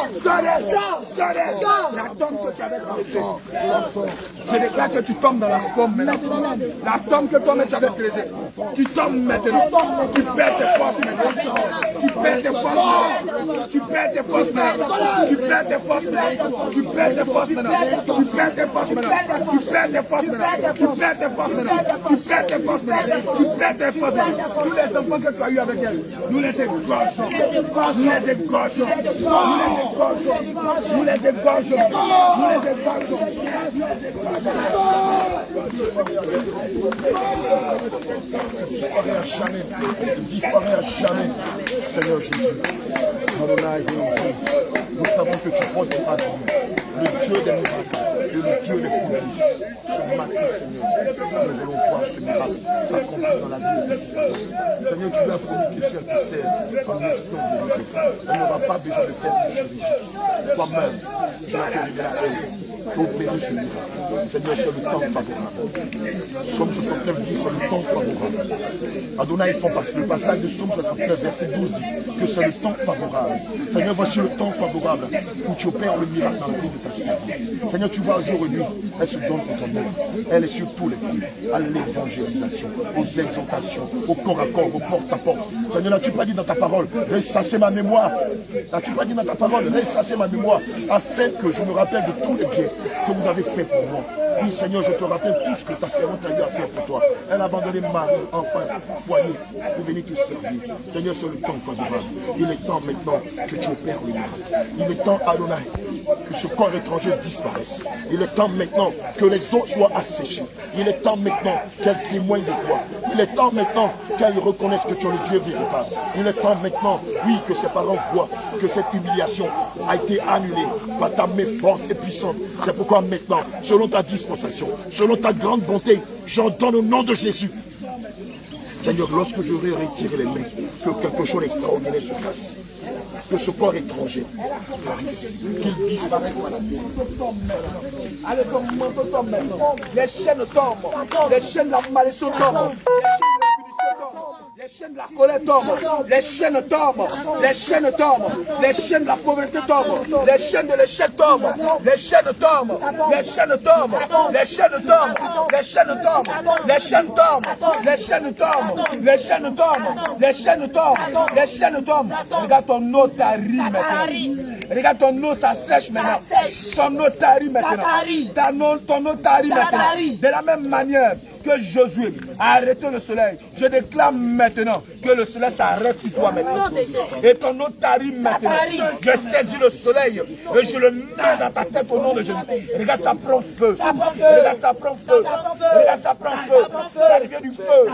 Soleil. Soleil. La tombe que tu avais placée, je déclare que tu tombes dans la tombe maintenant. La tombe que toi-même tu avais placée, tu tombes maintenant. Tu perds tes forces maintenant. Tu perds tes forces maintenant. Tu perds tes forces maintenant. Tu perds tes forces maintenant. Tu perds tes forces maintenant. Tu perds tes forces maintenant. Tu perds tes forces maintenant. Tu perds tes forces maintenant. Tu perds tes forces maintenant. Tu perds tes forces maintenant. Tous les enfants que tu as eu avec elle, nous les égorgeons. Nous les égorgeons. Nous les égorgeons. Nous les égorgeons. Nous les égorgeons. Disparaît à jamais. Disparaît à jamais. Seigneur Jésus. Nous savons que tu protègeras le Dieu des miracles et le Dieu des prodiges. Ce matin, Seigneur, nous voulons voir ce miracle s'accomplir dans la vie de tes Seigneur. Seigneur, tu lui as promis que si elle te sert en espion de vérité, elle n'aura pas besoin de faire une chirurgie. Toi-même, je la révélerai à elle. Opérer ce miracle. Seigneur, c'est le temps favorable. Somme 69 dit, c'est le temps favorable. Adonai, le passage de Somme 69, verset 12 dit que c'est le temps favorable. Seigneur, voici le temps favorable où tu opères le miracle dans la vie de ta sœur. Seigneur, tu vois aujourd'hui, elle se donne pour ton œuvre. Elle est sur tous les flux, à l'évangélisation, aux exhortations, au corps à corps, au porte-à-porte. Seigneur, n'as-tu pas dit dans ta parole, ressasser ma mémoire? N'as-tu pas dit dans ta parole, ressasser ma mémoire, afin que je me rappelle de tous les biens que vous avez fait pour moi? Oui, Seigneur, je te rappelle tout ce que ta servante a eu à faire pour toi. Elle a abandonné mari, enfant, foyer, pour venir te servir. Seigneur, c'est le temps favorable. Il est temps maintenant que tu opères le miracle. Il est temps, Adonai, que ce corps étranger disparaisse. Il est temps maintenant que les eaux soient asséchées. Il est temps maintenant qu'elle témoigne de toi. Il est temps maintenant qu'elle reconnaisse que tu es le Dieu véritable. Il est temps maintenant, oui, que ses parents voient que cette humiliation a été annulée par ta main forte et puissante. C'est pourquoi maintenant, selon ta dispensation, selon ta grande bonté, j'ordonne au nom de Jésus. Seigneur, lorsque j'aurai retiré les mains, que quelque chose d'extraordinaire se fasse. Que ce corps étranger parisse, qu'il disparaisse par la vie. Allez, ton manteau tombe maintenant. Les chaînes tombent. Les chaînes de la malédiction tombent. Les chaînes de la colère tombent. Les chaînes tombent. Les chaînes tombent. Les chaînes de la pauvreté tombent. Les chaînes de l'échec tombent. Les chaînes tombent. Les chaînes tombent. Les chaînes tombent. Les chaînes tombent. Les chaînes tombent. Les chaînes tombent. Les chaînes tombent. Les chaînes tombent. Les chaînes tombent. Regarde ton eau tarie maintenant. Regarde ton eau, ça sèche maintenant. Ton eau tarie maintenant. Ton eau tarie maintenant. De la même manière que Josué a arrêté le soleil, je déclare maintenant que le soleil s'arrête sur toi maintenant. Et ton eau tarie maintenant. Je saisis le soleil et je le mets dans ta tête au nom de Jésus. Regarde, ça prend feu. Regarde, ça prend feu. Regarde, ça prend feu. Ça devient du feu.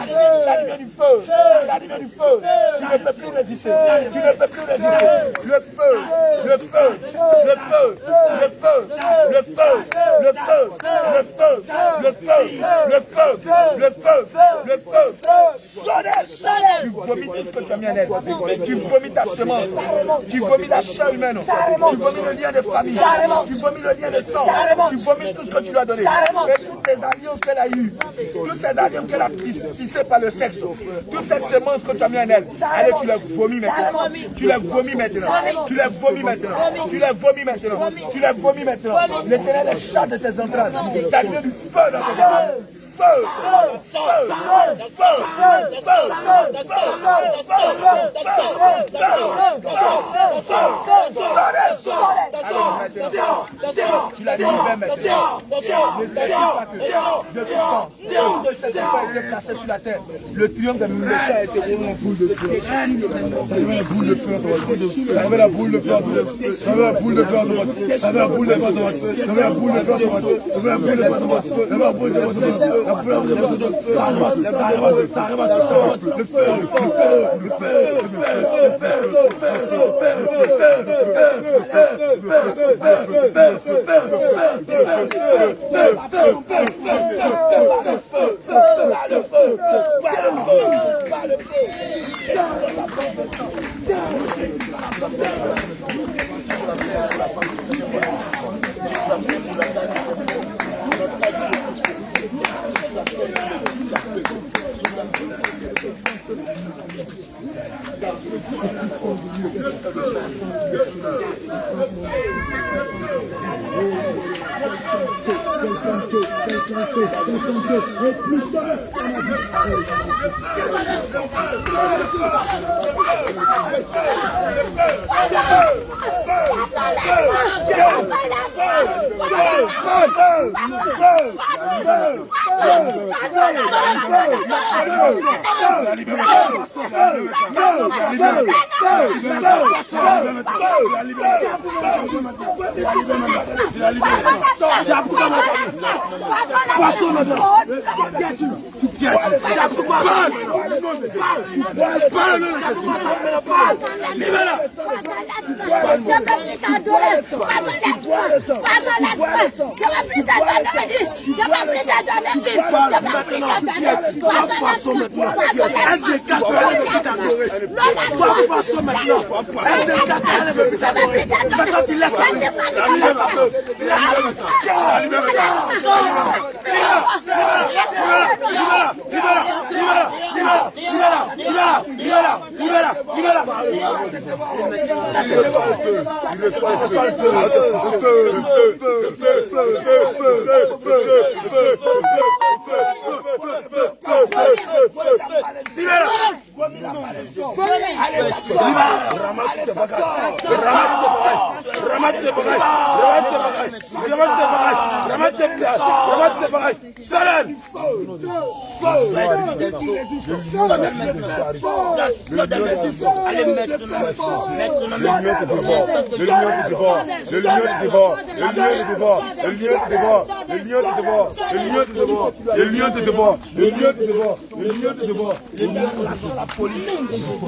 Ça devient du feu. Ça devient du feu. Tu ne peux plus résister. Tu ne peux plus résister. Le feu. Le feu. Le feu. Le feu. Le feu. Le feu. Le feu. Le feu. Le feu. Le feu, le feu, soleil. Tu vomis tout ce que tu as mis en elle. Tu vomis ta semence. Tu vomis la chair humaine. Tu vomis le lien de famille. Tu vomis le lien de sang. Tu vomis tout ce que tu lui as donné. Et toutes les alliances qu'elle a eues, toutes ces alliances qu'elle a tissées par le sexe, toutes ces semences que tu as mis en elle, allez, tu les vomis maintenant. Tu les vomis maintenant. Tu les vomis maintenant. Tu les vomis maintenant. Tu les vomis maintenant. L'Éternel est chasse de tes entrailles. Ça devient du feu dans tes entrailles. Feu! Feu! Feu! Tu l'as libéré maintenant. Ne sais pas que depuis quand triomphe de cette fois a été placé sur la terre. Le triomphe des méchants a été roulé en boule de feu. La boule de feu à droite. J'avais la boule de feu à droite. J'avais la boule de feu à droite. J'avais la boule de feu à droite. J'avais la boule de feu à droite. J'avais la boule de feu à droite. J'avais la boule de feu à droite. La boule de feu à droite. Ça arrête, ça arrête. Le feu, le feu,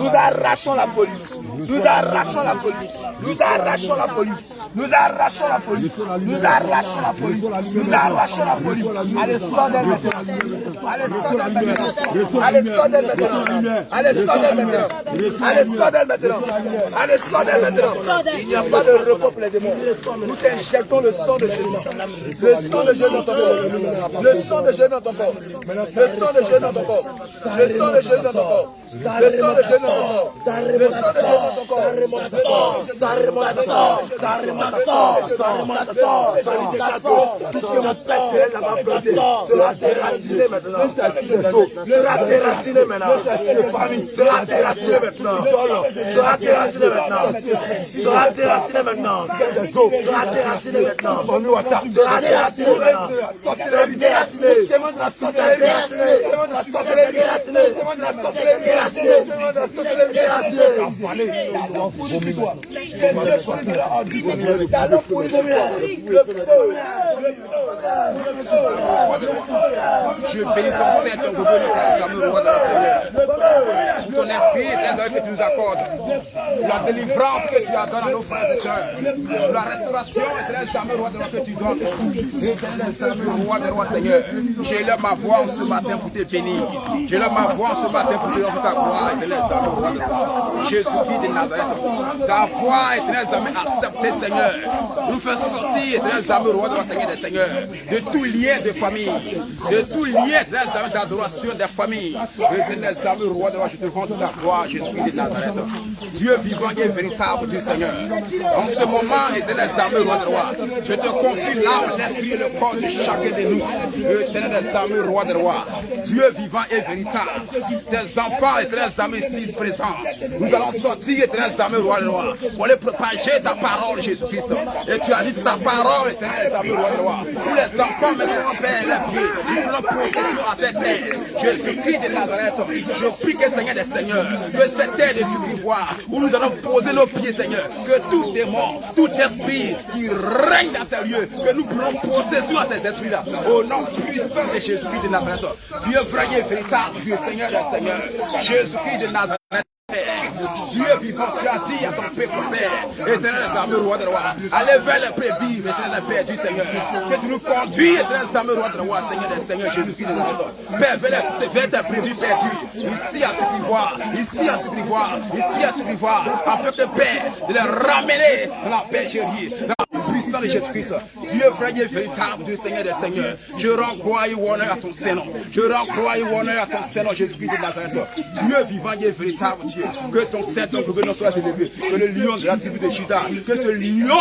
Nous arrachons la folie. Nous arrachons la folie. Nous arrachons la folie. Nous arrachons la folie. Nous arrachons la folie. Nous arrachons la folie. Allez, sors d'elle maintenant. Allez, sors d'elle maintenant. Allez, sors d'elle maintenant. Allez, sors d'elle maintenant. Allez, sors d'elle maintenant. Allez, sors d'elle maintenant. Il n'y a pas de repos pour les démons. Nous t'injectons le sang de Jésus. Le sang de Jésus dans ton corps. Le sang de Jésus dans ton corps. Le sang de Jésus dans ton corps. Le sang de Jésus dans ton corps. Le sang de Jésus dans ton corps. Le sang de Jésus dans ton corps. Ça remonte à sort. Ça remonte à sort. Ça remonte à sort. Ça remonte à sort. Tout ce que mon père fait, ça m'a planté. Sera déraciné maintenant. Sera déraciné maintenant. Sera déraciné maintenant. Sera déraciné maintenant. Sera déraciné maintenant. Sera déraciné maintenant. Sera déraciné maintenant. Sera déraciné. C'est moi de la sorcellerie déraciné. C'est moi de la sorcellerie déraciné. C'est moi de la sorcellerie déraciné. C'est moi de la sorcellerie déraciné. Je bénis ton Seigneur, ton amour, roi de la Seigneur. Pour ton esprit, les que tu nous accordes. La délivrance que tu as donné à nos frères et sœurs. La restauration et les amours, roi de la que tu donnes. Les amours, roi de roi Seigneur. J'ai là ma voix ce matin pour te bénir. J'ai là ma voix ce matin pour te donner ta gloire et les amours, roi de roi. Jésus-Christ de Nazareth. Ta voix est très amis acceptée, Seigneur. Nous faisons sortir les amours, roi de roi Seigneur des Seigneurs. De tout lien de famille. De tout lien des amis d'adoration des familles. Les amours, roi de roi, je te rends ta gloire, Jésus-Christ de Nazareth. Dieu vivant et véritable, Dieu Seigneur. En ce moment, éternel amours, roi de roi, je te confie l'âme, l'esprit et le corps de chacun de nous. Éternel amours, roi de roi, Dieu vivant et véritable. Tes enfants, éternel amours, ici présents. Nous allons sortir, éternel amours, roi de roi, pour les propager ta parole, Jésus-Christ. Et tu as dit ta parole, éternel amours, roi de roi. Pour les enfants, maintenant, Père, les pieds, nous prenons possession à cette terre. Jésus-Christ de Nazareth, je prie que Seigneur des Seigneurs, que cette terre de supplivoire, où nous allons poser nos pieds, Seigneur, que tout démon, tout esprit qui règne dans ces lieux, que nous prenons possession à ces esprits-là, au nom puissant de Jésus-Christ de Nazareth. Dieu vrai et véritable, Dieu Seigneur des Seigneurs, Jésus-Christ de Nazareth. Dieu vivant, tu as dit à ton peuple, Père, éternel des armées, roi de roi, allez vers les prébis, éternel Père du Seigneur, que tu nous conduis, éternel des armées, roi de roi, Seigneur des Seigneurs, Jésus-Christ de Nazareth. Père, vers tes prébis perdus, ici à Supplivoire, ici à Supplivoire, ici à Supplivoire, afin que Père, de les ramener dans la bergerie, dans la puissance de Jésus-Christ. Dieu vrai et véritable, Dieu Seigneur des Seigneurs, je rends gloire et honneur à ton Seigneur, je rends gloire et honneur à ton Seigneur, Jésus-Christ de Nazareth. Dieu vivant et véritable, Dieu. Que ton Saint-Nom soit élevé, que le lion de la tribu de Juda, que ce lion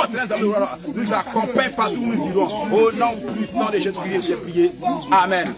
nous accompagne partout où nous irons. Au nom puissant de Jésus-Christ, j'ai prié. Amen.